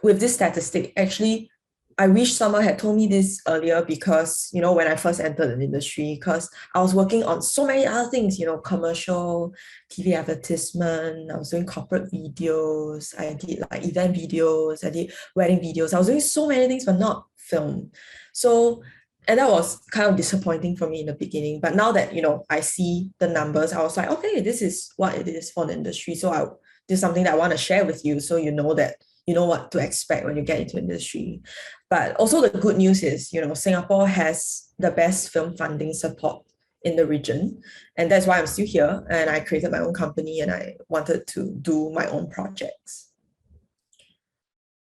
with this statistic, actually, I wish someone had told me this earlier because, when I first entered the industry, because I was working on so many other things, commercial, TV advertisement, I was doing corporate videos, I did like event videos, I did wedding videos. I was doing so many things, but not film. So, and that was kind of disappointing for me in the beginning. But now that, I see the numbers, I was like, okay, this is what it is for the industry. So this is something that I want to share with you so you know that you know what to expect when you get into industry. But also the good news is, Singapore has the best film funding support in the region. And that's why I'm still here. And I created my own company and I wanted to do my own projects.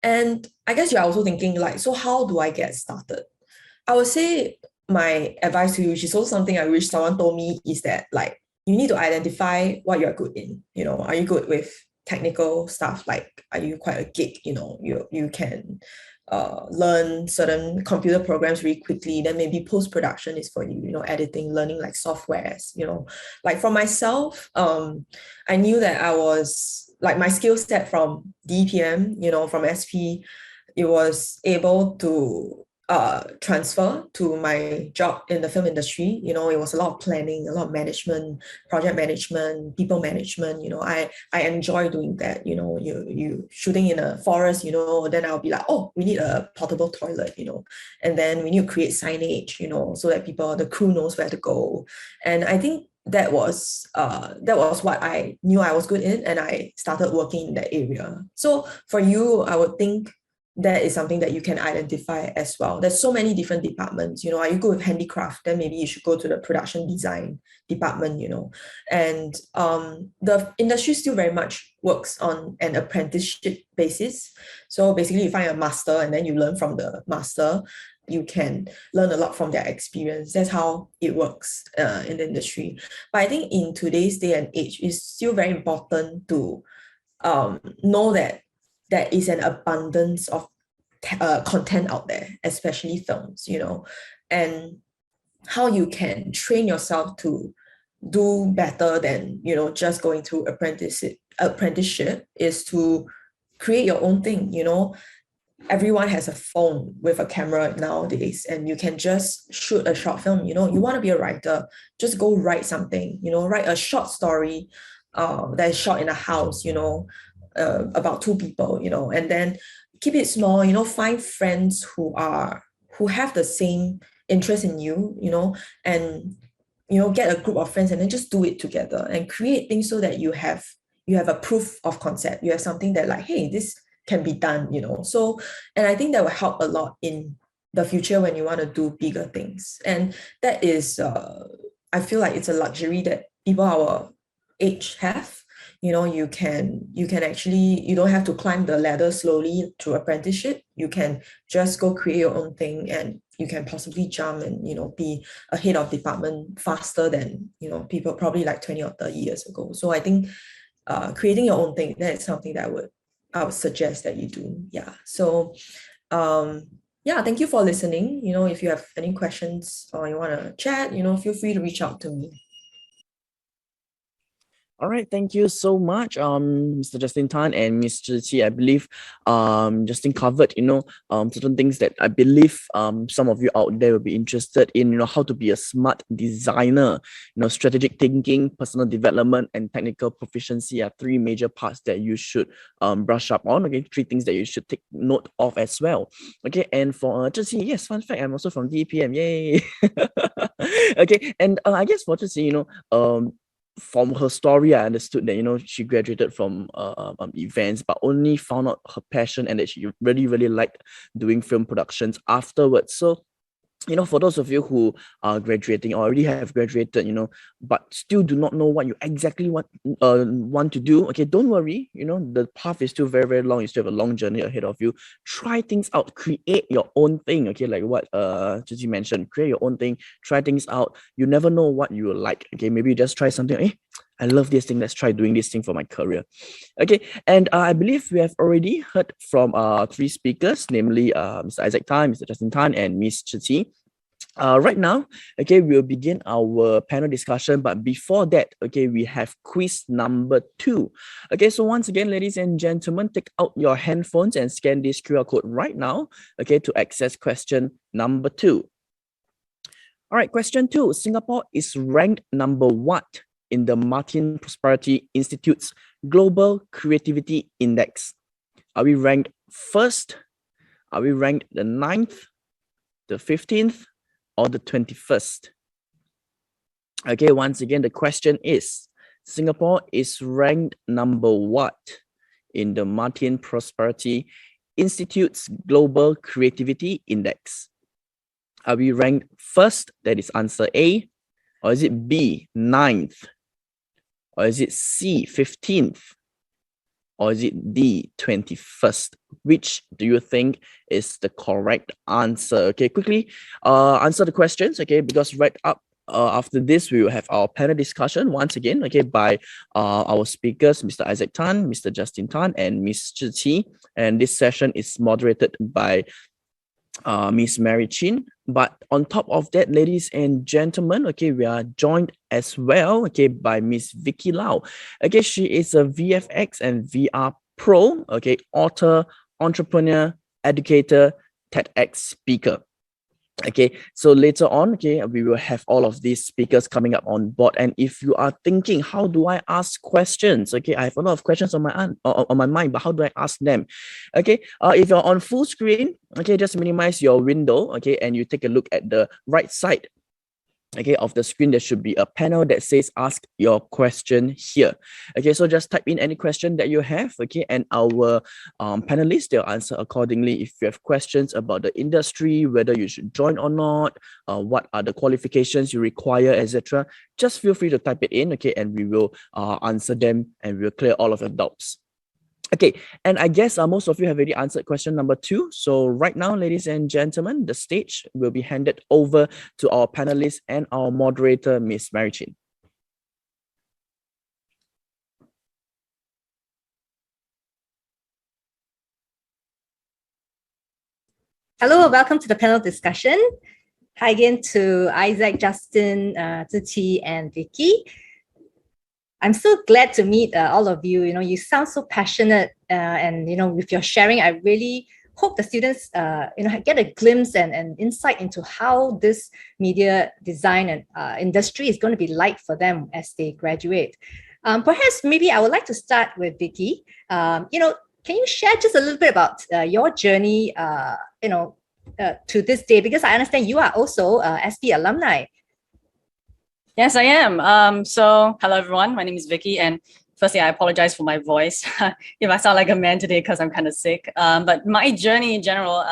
And I guess you're also thinking like, so how do I get started? I would say my advice to you, which is also something I wish someone told me, is that like you need to identify what you're good in. Are you good with technical stuff? Like, are you quite a geek? You can learn certain computer programs really quickly. Then maybe post-production is for you, editing, learning like softwares, like for myself, I knew that I was like my skill set from DPM, from SP, it was able to transfer to my job in the film industry. It was a lot of planning, a lot of management, project management, people management. I enjoy doing that. You shooting in a forest, then I'll be like, oh, we need a portable toilet, and then we need to create signage, so that the crew knows where to go. And I think that was what I knew I was good in, and I started working in that area. So for you, I would think that is something that you can identify as well. There's so many different departments. Are you good with handicraft? Then maybe you should go to the production design department. And the industry still very much works on an apprenticeship basis. So basically, you find a master, and then you learn from the master. You can learn a lot from their experience. That's how it works in the industry. But I think in today's day and age, it's still very important to know that there is an abundance of content out there, especially films, and how you can train yourself to do better than, just going through apprenticeship is to create your own thing. Everyone has a phone with a camera nowadays, and you can just shoot a short film. You want to be a writer, just go write something, write a short story that is shot in a house, about two people, and then keep it small, find friends who have the same interest in you, and get a group of friends and then just do it together and create things so that you have a proof of concept. You have something that like, hey, this can be done, so, and I think that will help a lot in the future when you want to do bigger things. And that is I feel like it's a luxury that people our age have. You can actually, you don't have to climb the ladder slowly through apprenticeship. You can just go create your own thing, and you can possibly jump and be a head of department faster than people probably like 20 or 30 years ago. So I think creating your own thing, that is something that I would suggest that you do. Yeah. So yeah, thank you for listening. If you have any questions or you want to chat, feel free to reach out to me. All right, thank you so much, Mr. Justin Tan and Ms. Zhi Qi. I believe Justin covered, certain things that I believe some of you out there will be interested in, how to be a smart designer. Strategic thinking, personal development, and technical proficiency are three major parts that you should brush up on. Okay, three things that you should take note of as well. Okay, and for Zhi Qi, yes, fun fact, I'm also from DPM. Yay! Okay, and I guess for Zhi Qi, from her story, I understood that she graduated from events, but only found out her passion and that she really, really liked doing film productions afterwards. So, for those of you who are graduating or already have graduated, but still do not know what you exactly want to do, okay, don't worry. The path is still very, very long. You still have a long journey ahead of you. Try things out. Create your own thing, okay, like what Gigi mentioned. Create your own thing. Try things out. You never know what you will like, okay? Maybe you just try something. I love this thing. Let's try doing this thing for my career. Okay, and I believe we have already heard from three speakers, namely Mr. Isaac Tan, Mr. Justin Tan, and Ms. Zhi Qi. Right now, okay, we'll begin our panel discussion. But before that, okay, we have quiz number 2. Okay, so once again, ladies and gentlemen, take out your handphones and scan this QR code right now, okay, to access question number 2. All right, question 2. Singapore is ranked number what in the Martin Prosperity Institute's Global Creativity Index? Are we ranked first? Are we ranked the 9th, the 15th, or the 21st? Okay, once again, the question is, Singapore is ranked number what in the Martin Prosperity Institute's Global Creativity Index? Are we ranked first? That is answer A. Or is it B, 9th? Or is it C, 15th? or is it the 21st? Which do you think is the correct answer? Okay, quickly answer the questions, okay, because right up after this, we will have our panel discussion once again, okay, by our speakers, Mr. Isaac Tan, Mr. Justin Tan, and Ms. Zhi Qi. And this session is moderated by Miss Mary Chin. But on top of that, ladies and gentlemen, okay, we are joined as well, okay, by Miss Vicky Lau. Okay, she is a VFX and VR pro, okay, author, entrepreneur, educator, TEDx speaker. Okay, so later on, okay, we will have all of these speakers coming up on board. And if you are thinking, how do I ask questions? Okay, I have a lot of questions on my mind, but how do I ask them? Okay, if you're on full screen, okay, just minimize your window, okay, and you take a look at the right side, okay, of the screen. There should be a panel that says ask your question here. Okay, so just type in any question that you have, okay, and our panelists, they'll answer accordingly. If you have questions about the industry, whether you should join or not, what are the qualifications you require, etc., just feel free to type it in, okay, and we will answer them and we'll clear all of your doubts. Okay, and I guess most of you have already answered question number 2. So right now, ladies and gentlemen, the stage will be handed over to our panelists and our moderator, Miss Mary Chin. Hello, welcome to the panel discussion. Hi again to Isaac, Justin, Zhi Qi, and Vicky. I'm so glad to meet all of you. You know, you sound so passionate, and you know, with your sharing, I really hope the students, get a glimpse and insight into how this media design and industry is going to be like for them as they graduate. Perhaps maybe I would like to start with Vicky. Can you share just a little bit about your journey, to this day? Because I understand you are also SP alumni. Yes, I am. So hello, everyone. My name is Vicky. And firstly, I apologize for my voice if I sound like a man today because I'm kind of sick. But my journey in general,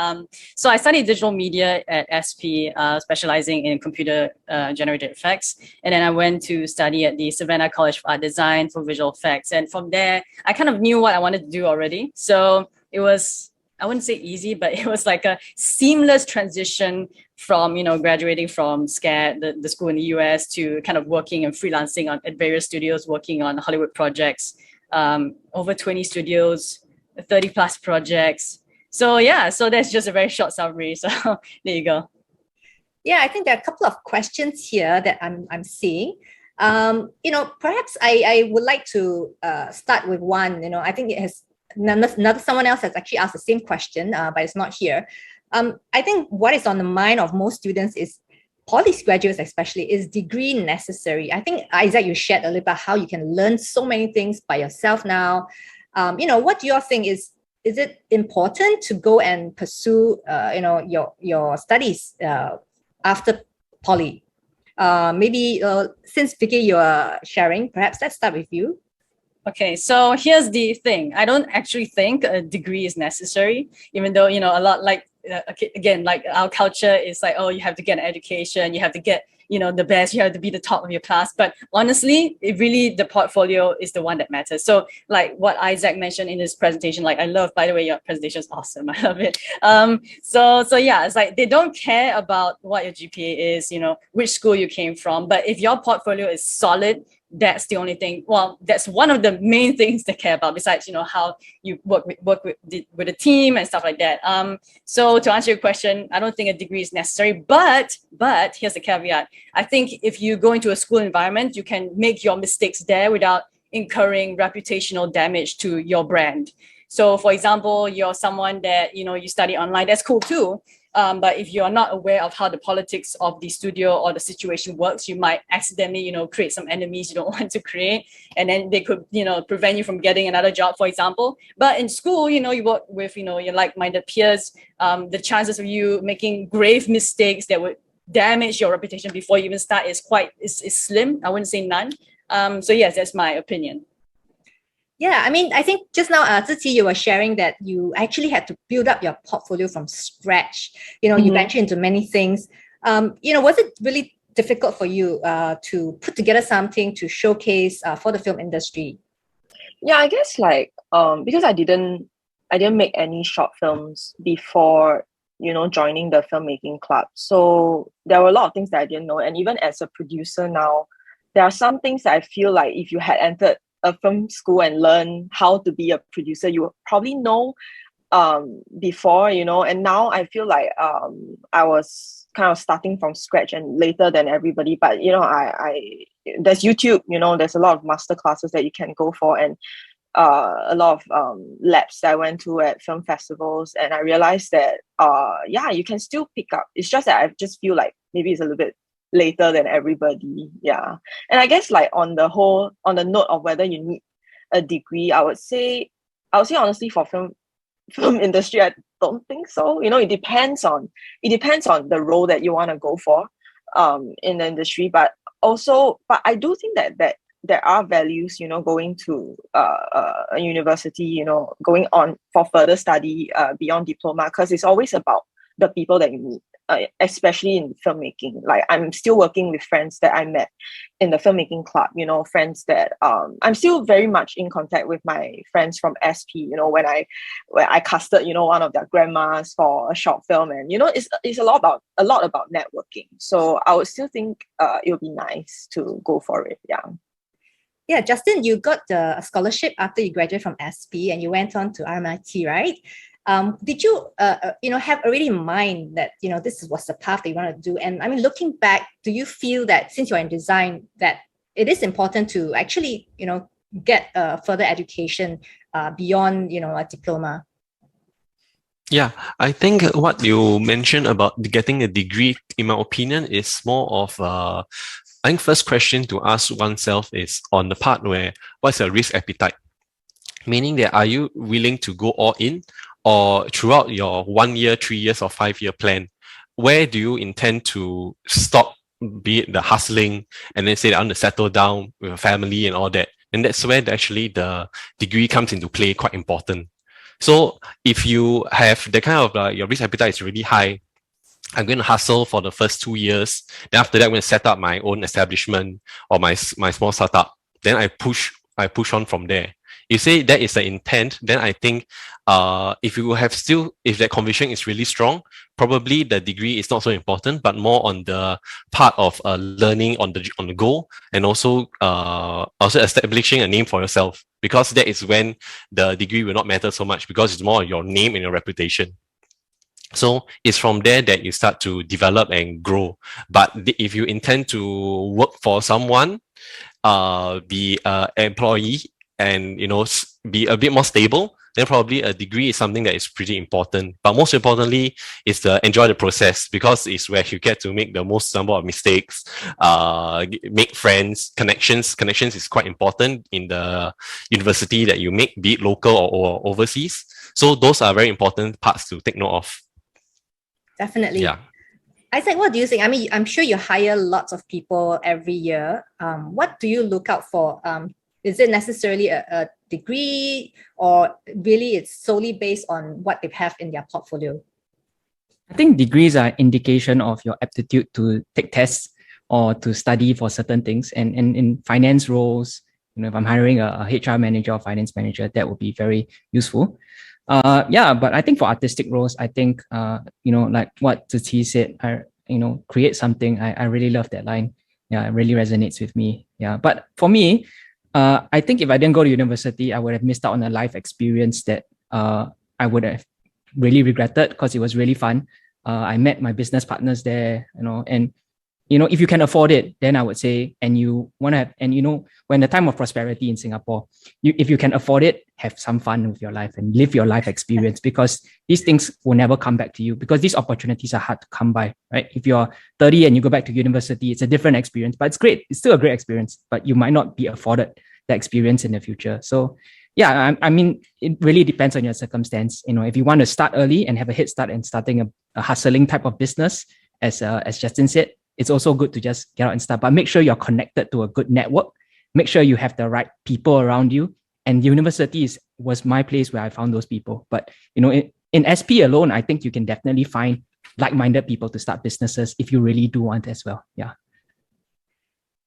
so I studied digital media at SP, specializing in computer generated effects. And then I went to study at the Savannah College of Art Design for visual effects. And from there, I kind of knew what I wanted to do already. So it was, I wouldn't say easy, but it was like a seamless transition from, graduating from SCAD, the school in the US, to kind of working and freelancing at various studios, working on Hollywood projects, over 20 studios, 30 plus projects. So yeah, so that's just a very short summary. So there you go. Yeah, I think there are a couple of questions here that I'm seeing. Perhaps I would like to start with one. I think it has someone else has actually asked the same question, but it's not here. I think what is on the mind of most students is, poly graduates especially, is degree necessary? I think, Isaac, you shared a little bit how you can learn so many things by yourself now. What do you all think is it important to go and pursue, your studies after poly? Maybe since Vicky, you're sharing, perhaps let's start with you. Okay, so here's the thing. I don't actually think a degree is necessary, even though, a lot like, again, like our culture is like, oh, you have to get an education, you have to get, the best, you have to be the top of your class. But honestly, the portfolio is the one that matters. So like what Isaac mentioned in his presentation, like I love, by the way, your presentation is awesome. I love it. So yeah, it's like they don't care about what your GPA is, which school you came from. But if your portfolio is solid, that's the only thing. Well, that's one of the main things they care about, besides, how you work with a team and stuff like that. So to answer your question, I don't think a degree is necessary, but here's the caveat. I think if you go into a school environment, you can make your mistakes there without incurring reputational damage to your brand. So for example, you're someone that, you study online, that's cool too. But if you're not aware of how the politics of the studio or the situation works, you might accidentally, create some enemies you don't want to create. And then they could, prevent you from getting another job, for example. But in school, you work with, your like-minded peers. The chances of you making grave mistakes that would damage your reputation before you even start is slim. I wouldn't say none. So yes, that's my opinion. Yeah, I mean, I think just now, Zhi Qi, you were sharing that you actually had to build up your portfolio from scratch. You ventured into many things. Was it really difficult for you to put together something to showcase for the film industry? Yeah, I guess like because I didn't make any short films before, joining the filmmaking club. So there were a lot of things that I didn't know. And even as a producer now, there are some things that I feel like if you had entered a film school and learned how to be a producer, you would probably know before, and now I feel like I was kind of starting from scratch and later than everybody. But I there's YouTube, there's a lot of master classes that you can go for, and a lot of labs that I went to at film festivals, and I realized that yeah, you can still pick up. It's just that I just feel like maybe it's a little bit later than everybody. Yeah. And I guess like on the note of whether you need a degree, I would say honestly for film industry, I don't think so. It depends on the role that you want to go for in the industry. But I do think that there are values, going to a university, going on for further study beyond diploma, because it's always about the people that you meet, especially in filmmaking. Like I'm still working with friends that I met in the filmmaking club, friends that I'm still very much in contact with my friends from SP, when I casted, one of their grandmas for a short film. And it's a lot about networking. So I would still think it would be nice to go for it. Yeah. Yeah, Justin, you got a scholarship after you graduated from SP and you went on to RMIT, right? Did you, have already in mind that, this was the path that you want to do? And I mean, looking back, do you feel that since you're in design, that it is important to actually, get further education beyond, a diploma? Yeah, I think what you mentioned about getting a degree, in my opinion, is more of I think first question to ask oneself is on the part where what's your risk appetite? Meaning that are you willing to go all in, or throughout your 1 year, 3 years, or 5 year plan, where do you intend to stop, be it the hustling, and then say that I want to settle down with a family and all that? And that's where actually the degree comes into play, quite important. So if you have the kind of your risk appetite is really high, I'm going to hustle for the first 2 years. Then after that, I'm going to set up my own establishment or my small startup. Then I push on from there. You say that is the intent, then I think if that conviction is really strong, probably the degree is not so important, but more on the part of learning on the go, and also establishing a name for yourself, because that is when the degree will not matter so much, because it's more on your name and your reputation. So it's from there that you start to develop and grow. But if you intend to work for someone, be an employee, and be a bit more stable, then probably a degree is something that is pretty important. But most importantly is to enjoy the process, because it's where you get to make the most number of mistakes, make friends, connections. Connections is quite important in the university that you make, be it local or overseas. So those are very important parts to take note of. Definitely. Yeah. Isaac, what do you think? I mean, I'm sure you hire lots of people every year. What do you look out for? Is it necessarily a degree, or really it's solely based on what they have in their portfolio? I think degrees are indication of your aptitude to take tests or to study for certain things. And in finance roles, if I'm hiring a HR manager or finance manager, that would be very useful. But I think for artistic roles, I think, like what Tzu Chi said, create something. I really love that line. Yeah, it really resonates with me. Yeah. But for me, I think if I didn't go to university, I would have missed out on a life experience that I would have really regretted, because it was really fun. I met my business partners there, and if you can afford it, then I would say, and you want to have, and when the time of prosperity in Singapore, if you can afford it, have some fun with your life and live your life experience, because these things will never come back to you, because these opportunities are hard to come by, right? If you're 30 and you go back to university, it's a different experience, but it's great. It's still a great experience, but you might not be afforded that experience in the future. So yeah, I mean, it really depends on your circumstance. If you want to start early and have a head start and starting a hustling type of business, as Justin said, it's also good to just get out and start, but make sure you're connected to a good network. Make sure you have the right people around you. And university was my place where I found those people. But, in SP alone, I think you can definitely find like-minded people to start businesses if you really do want as well. Yeah.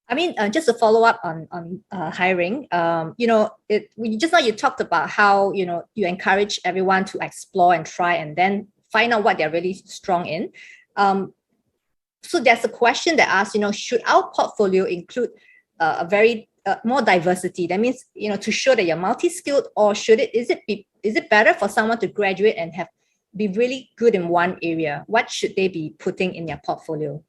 I mean, just to follow up on hiring, just now you talked about how you encourage everyone to explore and try, and then find out what they're really strong in. So there's a question that asks, should our portfolio include a very more diversity? That means, to show that you're multi-skilled, or is it better for someone to graduate and be really good in one area? What should they be putting in their portfolio?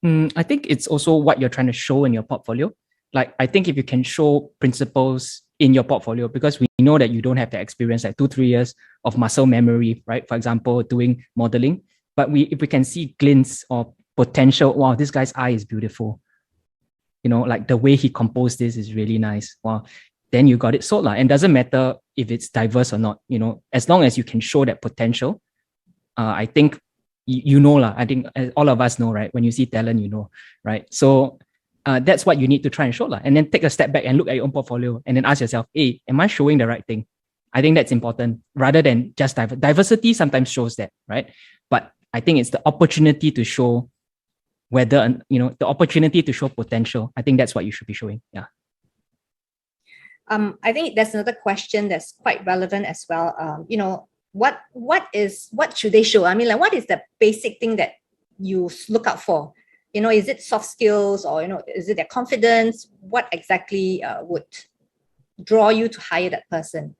I think it's also what you're trying to show in your portfolio. Like, I think if you can show principles in your portfolio, because we know that you don't have the experience, like 2-3 years of muscle memory, right? For example, doing modeling. But if we can see glints or potential, wow, this guy's eye is beautiful. Like the way he composed this is really nice. Wow, then you got it sold. And doesn't matter if it's diverse or not, as long as you can show that potential, I think I think all of us know, right? When you see talent, right? So that's what you need to try and show. And then take a step back and look at your own portfolio and then ask yourself, hey, am I showing the right thing? I think that's important rather than just diversity sometimes shows that, right? But I think it's the opportunity to show the opportunity to show potential. I think that's what you should be showing. Yeah. I think that's another question that's quite relevant as well. What should they show? I mean, like, what is the basic thing that you look out for? Is it soft skills, or is it their confidence? What exactly would draw you to hire that person?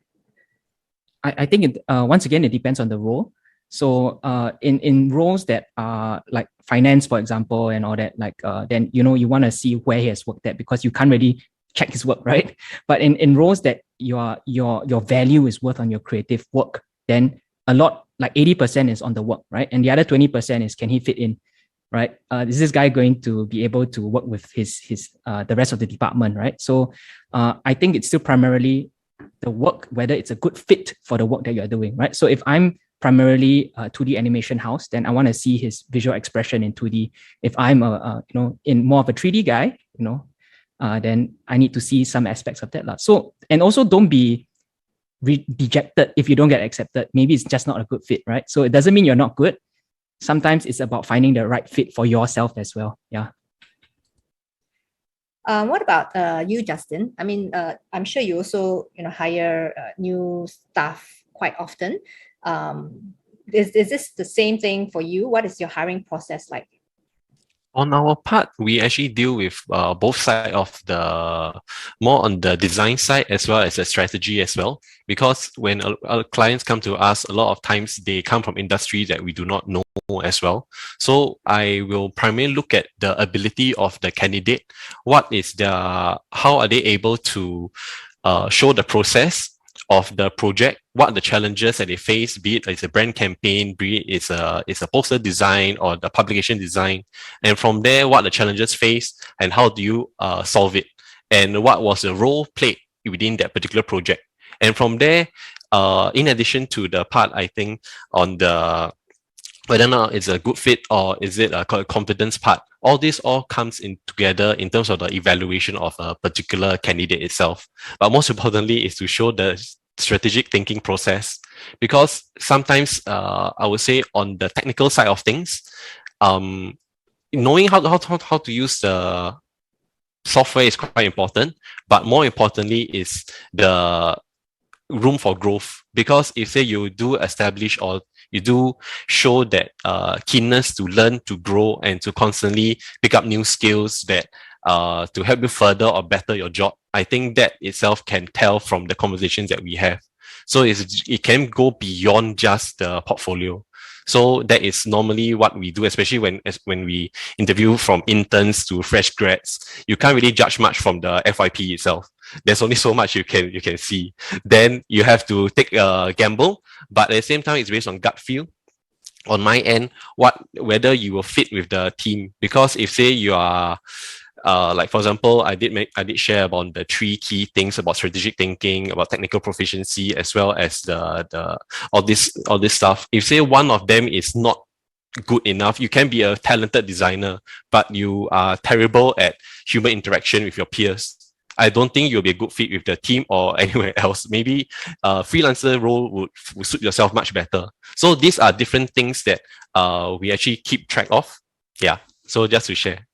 I think once again, it depends on the role. So in roles that are like finance, for example, and all that, like then you want to see where he has worked at, because you can't really check his work, right? But in roles that your value is worth on your creative work, then a lot, like 80% is on the work, right? And the other 20% is, can he fit in, right? Is this guy going to be able to work with his the rest of the department, right? So I think it's still primarily the work, whether it's a good fit for the work that you're doing, right? So if I'm primarily a 2D animation house, then I want to see his visual expression in 2D. If I'm in more of a 3D guy, then I need to see some aspects of that. So, and also don't be dejected if you don't get accepted. Maybe it's just not a good fit, right? So it doesn't mean you're not good. Sometimes it's about finding the right fit for yourself as well. Yeah. What about you, Justin? I mean, I'm sure you also hire new staff quite often. Is this the same thing for you? What is your hiring process like? On our part, we actually deal with both sides of more on the design side as well as the strategy as well. Because when our clients come to us, a lot of times they come from industry that we do not know as well. So I will primarily look at the ability of the candidate. How are they able to show the process of the project, what are the challenges that they face, be it it's a brand campaign, be it it's a poster design or the publication design. And from there, what the challenges face and how do you solve it? And what was the role played within that particular project? And from there, in addition to the part, I think, on the whether or not it's a good fit or is it a confidence part, all this all comes in together in terms of the evaluation of a particular candidate itself. But most importantly is to show the strategic thinking process, because sometimes I would say on the technical side of things, knowing how to use the software is quite important, but more importantly is the room for growth. Because if say you do establish or you do show that keenness to learn, to grow, and to constantly pick up new skills that to help you further or better your job, I think that itself can tell from the conversations that we have. So it can go beyond just the portfolio. So that is normally what we do, especially when we interview from interns to fresh grads. You can't really judge much from the FYP itself. There's only so much you can see. Then you have to take a gamble, but at the same time, it's based on gut feel. On my end, whether you will fit with the team. Because if say you are like for example, I did share about the 3 key things about strategic thinking, about technical proficiency, as well as the all this stuff. If say one of them is not good enough, you can be a talented designer, but you are terrible at human interaction with your peers. I don't think you'll be a good fit with the team or anywhere else. Maybe a freelancer role would suit yourself much better. So these are different things that we actually keep track of. Yeah. So just to share.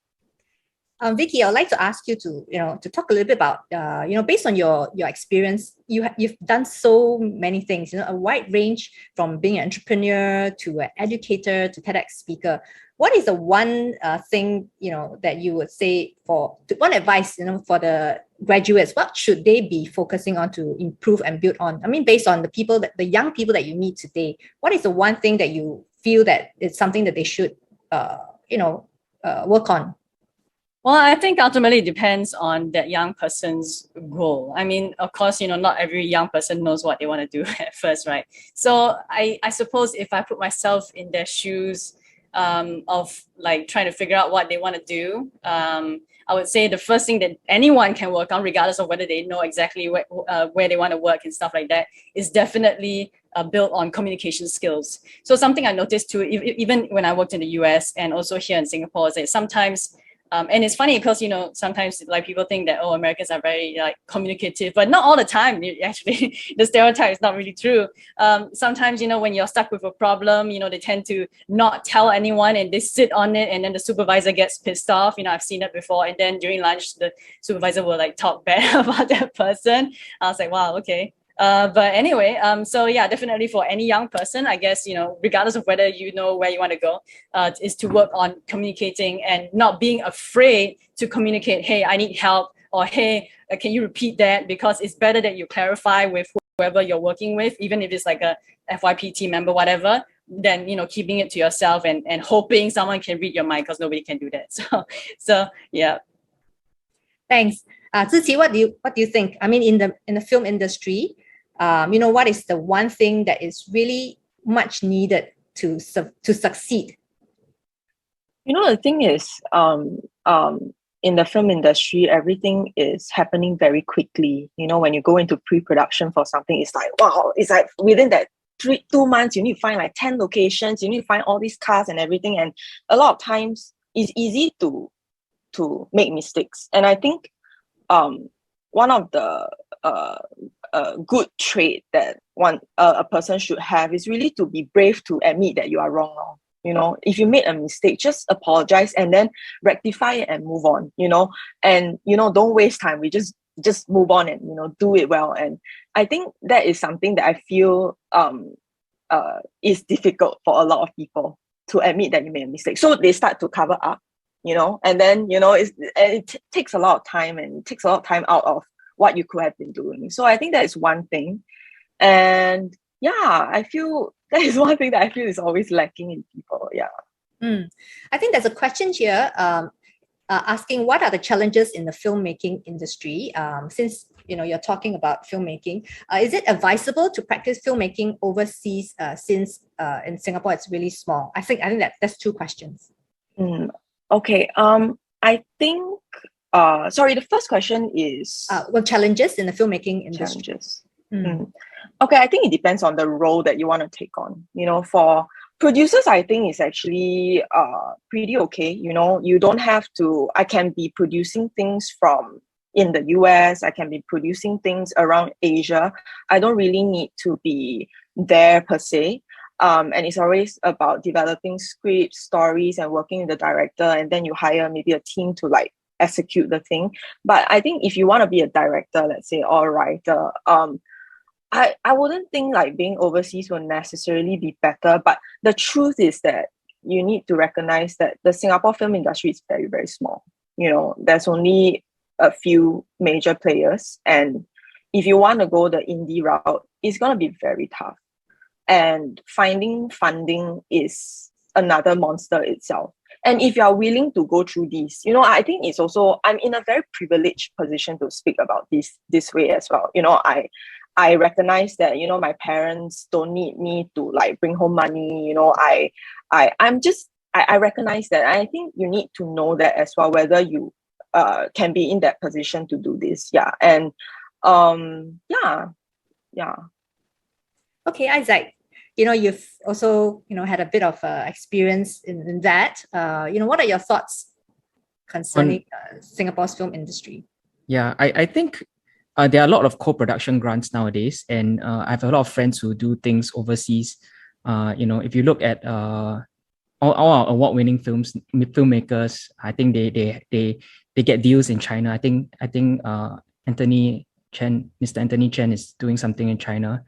Vicky, I'd like to ask you to, to talk a little bit about, based on your experience, you've done so many things, a wide range from being an entrepreneur to an educator to TEDx speaker. What is the one thing, that you would say one advice, for the graduates? What should they be focusing on to improve and build on? I mean, based on the young people that you meet today, what is the one thing that you feel that it's something that they should, work on? Well, I think ultimately it depends on that young person's goal. I mean, of course, not every young person knows what they want to do at first, right? So I suppose if I put myself in their shoes, of like trying to figure out what they want to do, I would say the first thing that anyone can work on, regardless of whether they know exactly where they want to work and stuff like that, is definitely built on communication skills. So something I noticed too, even when I worked in the US and also here in Singapore, is that sometimes and it's funny because, sometimes like people think that, oh, Americans are very like communicative, but not all the time. Actually, the stereotype is not really true. Sometimes, when you're stuck with a problem, they tend to not tell anyone and they sit on it, and then the supervisor gets pissed off. I've seen it before. And then during lunch, the supervisor will like talk bad about that person. I was like, wow, okay. But anyway, so yeah, definitely for any young person, I guess, regardless of whether you know where you want to go, is to work on communicating and not being afraid to communicate, hey, I need help, or hey, can you repeat that? Because it's better that you clarify with whoever you're working with, even if it's like a FYP member, whatever, than, keeping it to yourself and hoping someone can read your mind, because nobody can do that. So yeah. Thanks. Ziqi, what do you think? I mean, in the film industry, what is the one thing that is really much needed to succeed? The thing is, in the film industry, everything is happening very quickly. When you go into pre-production for something, it's like, wow, it's like within that 2 months, you need to find like 10 locations, you need to find all these cars and everything. And a lot of times it's easy to make mistakes. And I think one of the good trait that a person should have is really to be brave to admit that you are wrong. If you made a mistake, just apologize and then rectify it and move on. And don't waste time. We just move on and do it well. And I think that is something that I feel is difficult for a lot of people, to admit that you made a mistake. So they start to cover up. And then it takes a lot of time, and it takes a lot of time out of what you could have been doing. So I think that is one thing. And yeah, I feel that is one thing that I feel is always lacking in people. Yeah. I think there's a question here asking, what are the challenges in the filmmaking industry? Since you're talking about filmmaking, is it advisable to practice filmmaking overseas, since in Singapore it's really small? I think that's two questions. Okay. I think sorry, the first question is challenges in the filmmaking industry. Challenges. Okay, I think it depends on the role that you want to take on. For producers, I think it's actually pretty okay. You don't have to. I can be producing things from in the US. I can be producing things around Asia. I don't really need to be there per se. And it's always about developing scripts, stories, and working with the director. And then you hire maybe a team to like execute the thing. But I think if you want to be a director, let's say, or a writer, I wouldn't think like being overseas will necessarily be better. But the truth is that you need to recognize that the Singapore film industry is very, very small. There's only a few major players. And if you want to go the indie route, it's going to be very tough. And finding funding is another monster itself. And if you are willing to go through this, I think it's also, I'm in a very privileged position to speak about this way as well. I recognize that, my parents don't need me to like bring home money. I recognize that. I think you need to know that as well, whether you can be in that position to do this. Yeah. And yeah. Okay, Isaac. You've also, had a bit of experience in that. What are your thoughts concerning Singapore's film industry? Yeah, I think there are a lot of co-production grants nowadays, and I have a lot of friends who do things overseas. If you look at all our award-winning filmmakers. I think they get deals in China. I think Anthony Chen, Mr. Anthony Chen, is doing something in China,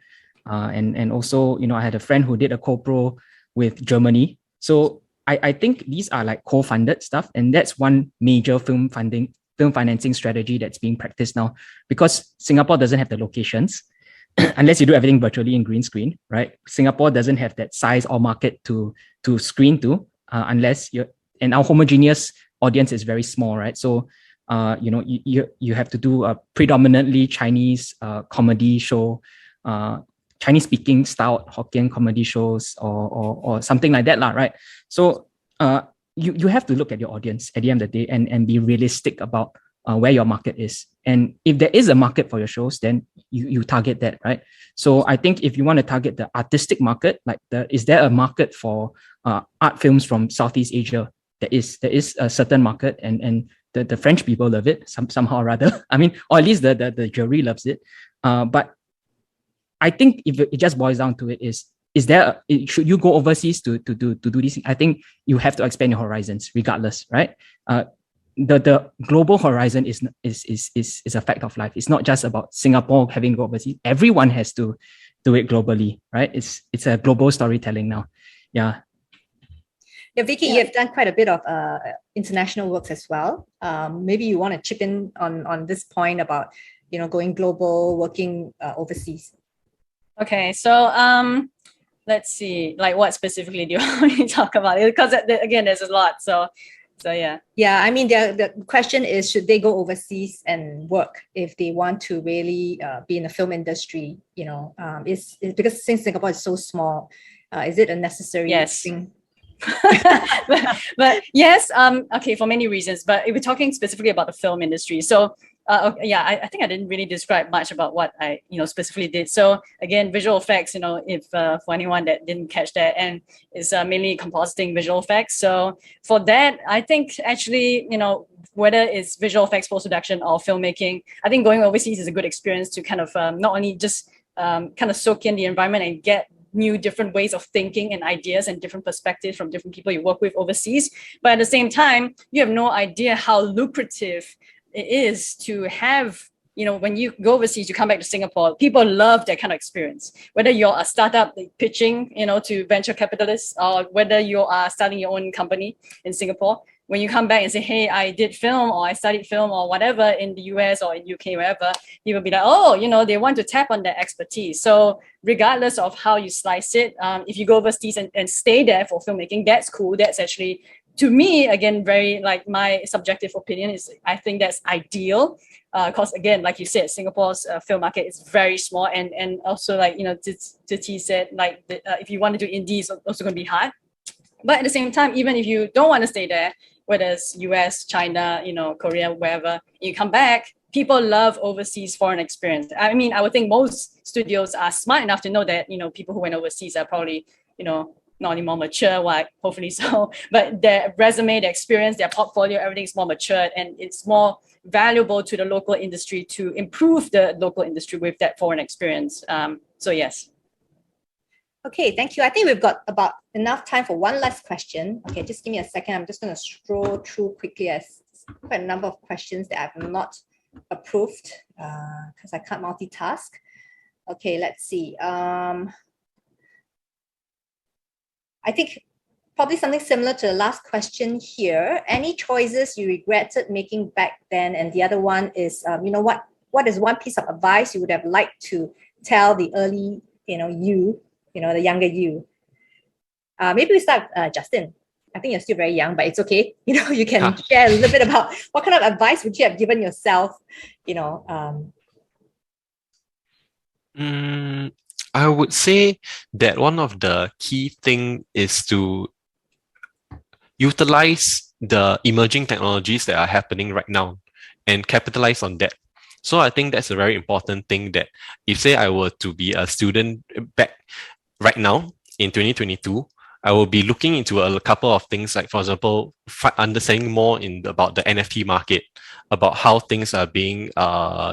and also I had a friend who did a co-pro with Germany. So I think these are like co-funded stuff, and that's one major film financing strategy that's being practiced now, because Singapore doesn't have the locations. Unless you do everything virtually in green screen, right? Singapore doesn't have that size or market to screen to, unless you're, and our homogeneous audience is very small, right? So you have to do a predominantly Chinese comedy show, Chinese speaking style Hokkien comedy shows, or something like that, right? So you have to look at your audience at the end of the day, and be realistic about where your market is. And if there is a market for your shows, then you target that, right? So I think if you want to target the artistic market, like is there a market for art films from Southeast Asia? There is a certain market, and the French people love it somehow or other. I mean, or at least the jury loves it. But I think if it just boils down to it, should you go overseas to do this? I think you have to expand your horizons regardless, right? The global horizon is a fact of life. It's not just about Singapore having to go overseas. Everyone has to do it globally, right? It's a global storytelling now. Yeah. Yeah, Vicky, you've done quite a bit of international works as well. Maybe you want to chip in on this point about going global, working overseas. Okay, so let's see, like what specifically do you want me to talk about? Because again, there's a lot. So yeah. Yeah, I mean, the question is, should they go overseas and work if they want to really be in the film industry? Is because since Singapore is so small, is it a necessary thing? but yes, okay, for many reasons. But if we're talking specifically about the film industry, so I think I didn't really describe much about what I specifically did. So again, visual effects, if for anyone that didn't catch that, and it's mainly compositing visual effects. So for that, I think actually, whether it's visual effects, post-production, or filmmaking, I think going overseas is a good experience to kind of not only just kind of soak in the environment and get new different ways of thinking and ideas and different perspectives from different people you work with overseas, but at the same time, you have no idea how lucrative it is to have, when you go overseas, you come back to Singapore, people love that kind of experience. Whether you're a startup pitching, to venture capitalists, or whether you are starting your own company in Singapore, when you come back and say, hey, I did film, or I studied film, or whatever in the US or in UK, wherever, you will be like, oh, they want to tap on that expertise. So regardless of how you slice it, if you go overseas and stay there for filmmaking, that's cool. That's actually, to me, again, very like my subjective opinion is, I think that's ideal. Because again, like you said, Singapore's film market is very small, and also like Titi said, like if you want to do indie, it's also going to be hard. But at the same time, even if you don't want to stay there, whether it's US, China, Korea, wherever, you come back, people love overseas foreign experience. I mean, I would think most studios are smart enough to know that people who went overseas are probably not only more mature, hopefully so, but their resume, their experience, their portfolio, everything's more matured, and it's more valuable to the local industry to improve the local industry with that foreign experience. So yes. Okay, thank you. I think we've got about enough time for one last question. Okay, just give me a second. I'm just going to scroll through quickly, as quite a number of questions that I've not approved because I can't multitask. Okay, let's see. I think probably something similar to the last question here. Any choices you regretted making back then? And the other one is, what is one piece of advice you would have liked to tell the early, the younger you? Maybe we start, Justin. I think you're still very young, but it's okay. You can share a little bit about what kind of advice would you have given yourself, I would say that one of the key thing is to utilize the emerging technologies that are happening right now and capitalize on that. So I think that's a very important thing, that if say I were to be a student back right now in 2022, I will be looking into a couple of things, like, for example, understanding more about the NFT market, about how things are being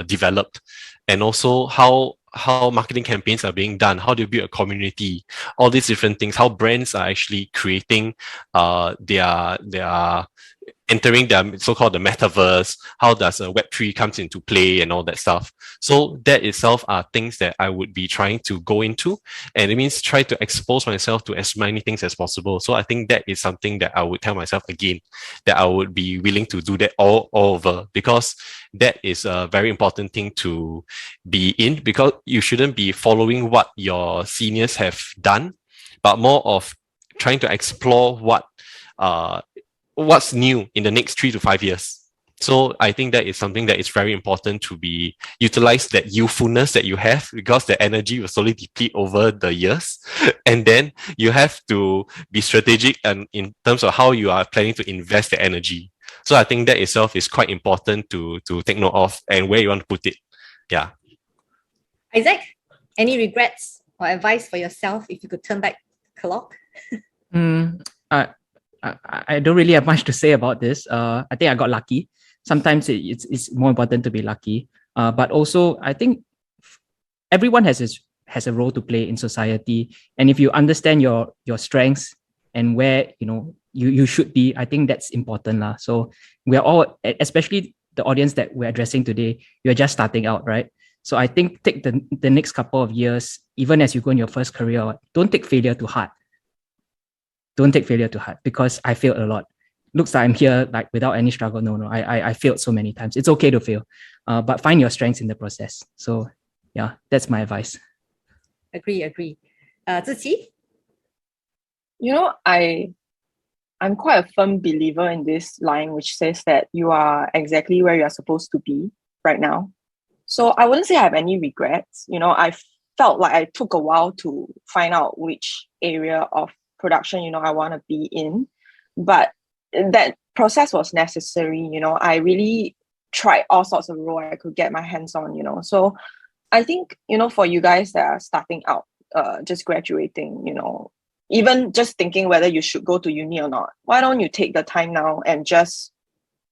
developed, and also how how marketing campaigns are being done, how do you build a community, all these different things, how brands are actually creating their entering their so-called the metaverse, how does a Web3 comes into play and all that stuff. So that itself are things that I would be trying to go into, and it means try to expose myself to as many things as possible. So I think that is something that I would tell myself again, that I would be willing to do that all over, because that is a very important thing to be in, because you shouldn't be following what your seniors have done, but more of trying to explore what's new in the next 3 to 5 years. So I think that is something that is very important to be utilize, that youthfulness that you have, because the energy will slowly deplete over the years. And then you have to be strategic and in terms of how you are planning to invest the energy. So I think that itself is quite important to take note of, and where you want to put it. Yeah. Isaac, any regrets or advice for yourself if you could turn back the clock? I don't really have much to say about this. I think I got lucky. Sometimes it's more important to be lucky. But also, I think everyone has a role to play in society. And if you understand your strengths and where you should be, I think that's important. So we are all, especially the audience that we're addressing today, you're just starting out, right? So I think take the next couple of years, even as you go in your first career, don't take failure to heart. Don't take failure to heart, because I failed a lot. Looks like I'm here like without any struggle. No, I failed so many times. It's okay to fail, but find your strengths in the process. So yeah, that's my advice. Agree. Ziqi? I'm quite a firm believer in this line, which says that you are exactly where you are supposed to be right now. So I wouldn't say I have any regrets. I felt like I took a while to find out which area of production, I want to be in. But that process was necessary. I really tried all sorts of roles I could get my hands on. So I think, for you guys that are starting out, just graduating, even just thinking whether you should go to uni or not, why don't you take the time now and just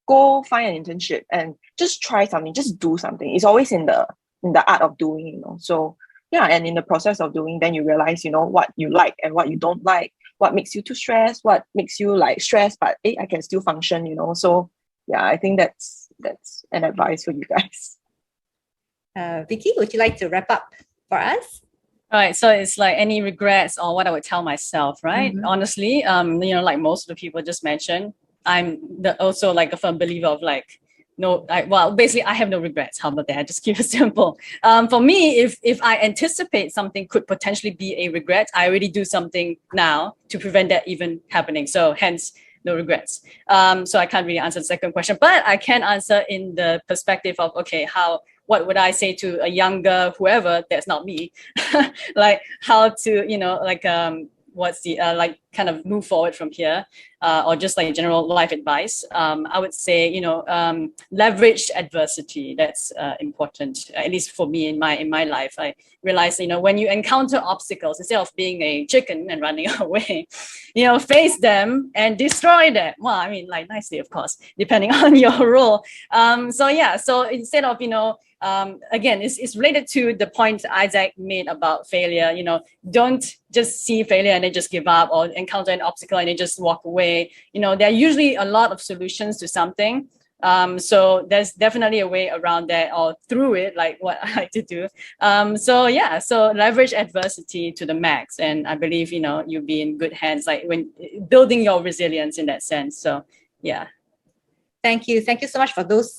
go find an internship and just try something, just do something. It's always in the art of doing, So yeah, and in the process of doing, then you realize, what you like and what you don't like, what makes you too stressed, what makes you like stressed, but hey, I can still function, So yeah, I think that's an advice for you guys. Vicky, would you like to wrap up for us? All right, so it's like any regrets or what I would tell myself, right? Mhm. Honestly, like most of the people just mentioned, I'm also like a firm believer of like, basically I have no regrets. How about that? Just keep it simple. For me, if I anticipate something could potentially be a regret, I already do something now to prevent that even happening. So hence, no regrets. So I can't really answer the second question, but I can answer in the perspective of, okay, what would I say to a younger whoever that's not me, like how to, what's the kind of move forward from here, or just like general life advice. I would say, leverage adversity. That's important, at least for me in my life. I realized, when you encounter obstacles, instead of being a chicken and running away, face them and destroy them. Well, I mean, like nicely, of course, depending on your role. So instead of, again, it's related to the point Isaac made about failure. Don't just see failure and then just give up, or encounter an obstacle and then just walk away. There are usually a lot of solutions to something. So there's definitely a way around that or through it, like what I like to do. So leverage adversity to the max. And I believe, you'll be in good hands, like when building your resilience in that sense. So yeah. Thank you so much for those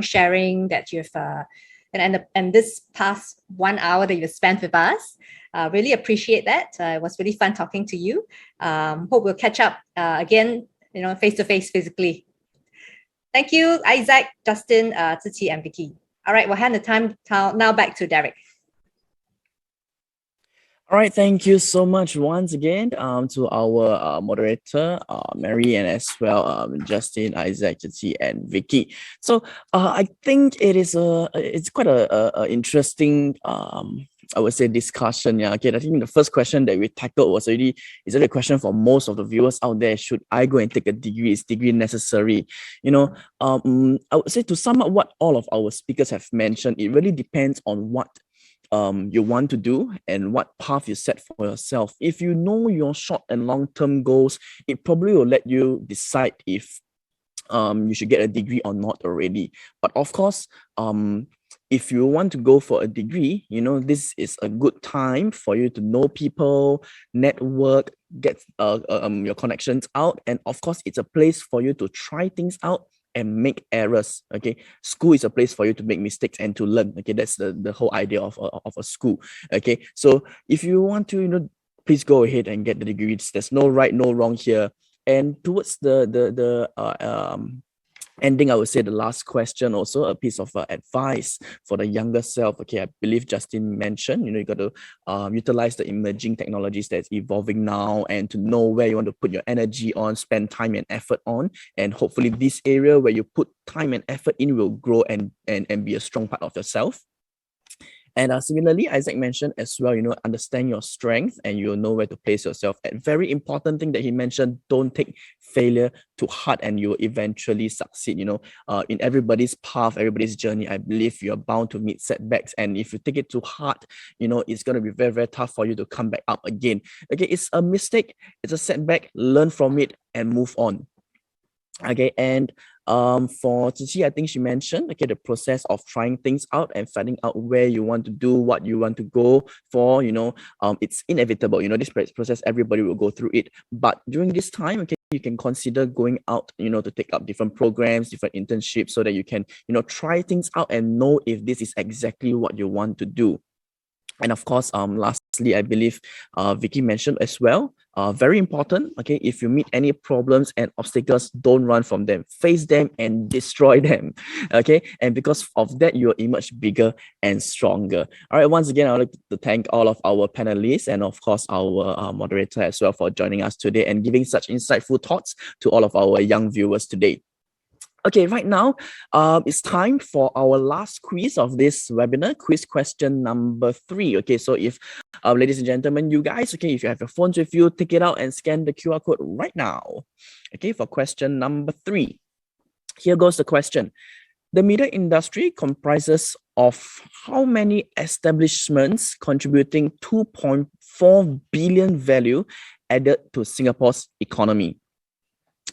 sharing that you've and this past 1 hour that you've spent with us. Really appreciate that. It was really fun talking to you. Hope we'll catch up again, face to face physically. Thank you, Isaac, Justin, Ziqi, and Vicky. All right, we'll hand the time now back to Derek. All right, thank you so much once again to our moderator, Mary, and as well Justin, Isaac, Ziqi, and Vicky. So I think it's quite a interesting I would say discussion. Yeah, okay. I think the first question that we tackled was is a question for most of the viewers out there. Should I go and take a degree? Is degree necessary? I would say to sum up what all of our speakers have mentioned, it really depends on what you want to do and what path you set for yourself. If you know your short and long-term goals, it probably will let you decide if you should get a degree or not already. But of course, if you want to go for a degree, this is a good time for you to know people, network, get your connections out, and of course, it's a place for you to try things out and make errors. Okay, school is a place for you to make mistakes and to learn. Okay, that's the whole idea of a school. Okay, so if you want to, please go ahead and get the degrees. There's no right, no wrong here. And towards the ending, I would say the last question also a piece of advice for the younger self. Okay, I believe Justin mentioned, you got to utilize the emerging technologies that's evolving now and to know where you want to put your energy on, spend time and effort on, and hopefully this area where you put time and effort in will grow and be a strong part of yourself. And similarly, Isaac mentioned as well, understand your strength and you'll know where to place yourself. And very important thing that he mentioned, don't take failure to heart and you'll eventually succeed. In everybody's path, everybody's journey, I believe you're bound to meet setbacks. And if you take it to heart, it's going to be very, very tough for you to come back up again. Okay, it's a mistake, it's a setback, learn from it and move on. Okay, and for Cici, I think she mentioned, okay, the process of trying things out and finding out where you want to do, what you want to go for, it's inevitable. This process, everybody will go through it. But during this time, okay, you can consider going out, to take up different programs, different internships, so that you can, try things out and know if this is exactly what you want to do. And of course, lastly, I believe Vicky mentioned as well, very important, okay, if you meet any problems and obstacles, don't run from them, face them and destroy them, okay? And because of that, you'll emerge bigger and stronger. All right, once again, I'd like to thank all of our panelists and of course, our moderator as well for joining us today and giving such insightful thoughts to all of our young viewers today. Okay, right now, it's time for our last quiz of this webinar, quiz question number 3. Okay, so if, ladies and gentlemen, you guys, okay, if you have your phones with you, take it out and scan the QR code right now. Okay, for question number 3. Here goes the question. The media industry comprises of how many establishments contributing 2.4 billion value added to Singapore's economy?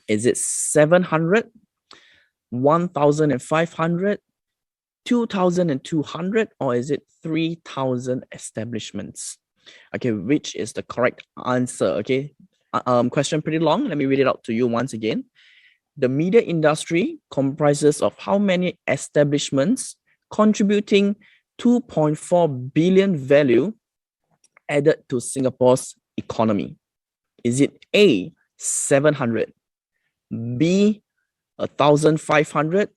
Is it 700? 1,500, 2,200, or is it 3,000 establishments? Okay, which is the correct answer? Okay, question pretty long. Let me read it out to you once again. The media industry comprises of how many establishments contributing 2.4 billion value added to Singapore's economy? Is it A, 700, B, 1,500,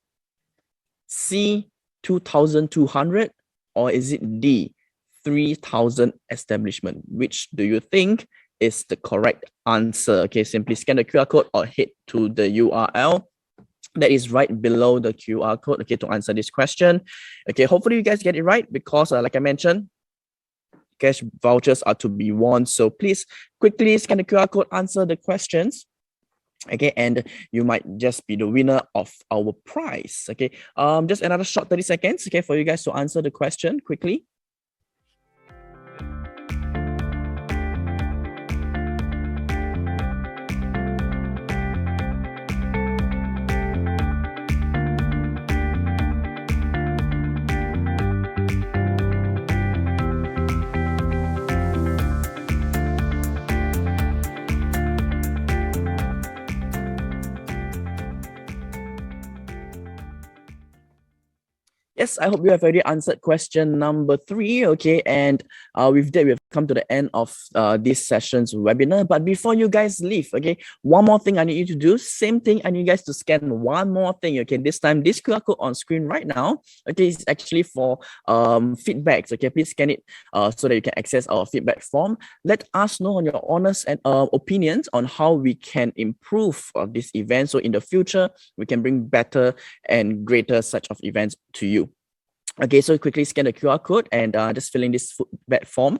C, 2,200, or is it D, 3,000 establishment? Which do you think is the correct answer? Okay, simply scan the QR code or head to the URL that is right below the QR code, okay, to answer this question. Okay, hopefully you guys get it right because like I mentioned, cash vouchers are to be won. So please quickly scan the QR code, answer the questions. Okay, and you might just be the winner of our prize. Okay, just another short 30 seconds, okay, for you guys to answer the question quickly. Yes, I hope you have already answered question number 3. Okay, and with that, we've come to the end of this session's webinar. But before you guys leave, okay, one more thing I need you to do. Same thing, I need you guys to scan one more thing. Okay, this time this QR code on screen right now. Okay, it's actually for feedbacks. Okay, please scan it so that you can access our feedback form. Let us know on your honest and opinions on how we can improve this event. So in the future, we can bring better and greater such of events to you. Okay, so quickly scan the QR code and just fill in this feedback form.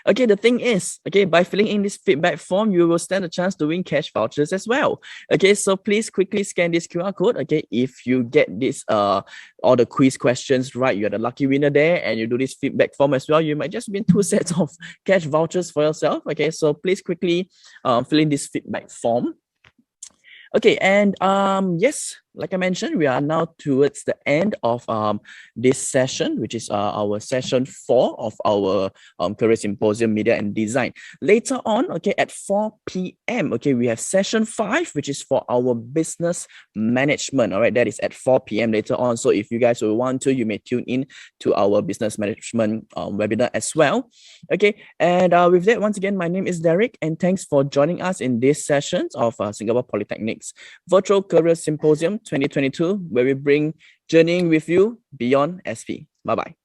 Okay, the thing is, okay, by filling in this feedback form, you will stand a chance to win cash vouchers as well. Okay, so please quickly scan this QR code. Okay, if you get this all the quiz questions right, you're the lucky winner there, and you do this feedback form as well, you might just win 2 sets of cash vouchers for yourself. Okay, so please quickly fill in this feedback form. Okay, and yes, like I mentioned, we are now towards the end of this session, which is our session 4 of our Career Symposium Media and Design. Later on, okay, at 4 p.m., okay, we have session 5, which is for our business management. All right, that is at 4 p.m. later on. So if you guys will want to, you may tune in to our business management webinar as well. Okay, and with that, once again, my name is Derek, and thanks for joining us in these sessions of Singapore Polytechnic's Virtual Career Symposium 2022, where we bring journeying with you beyond SP. Bye-bye.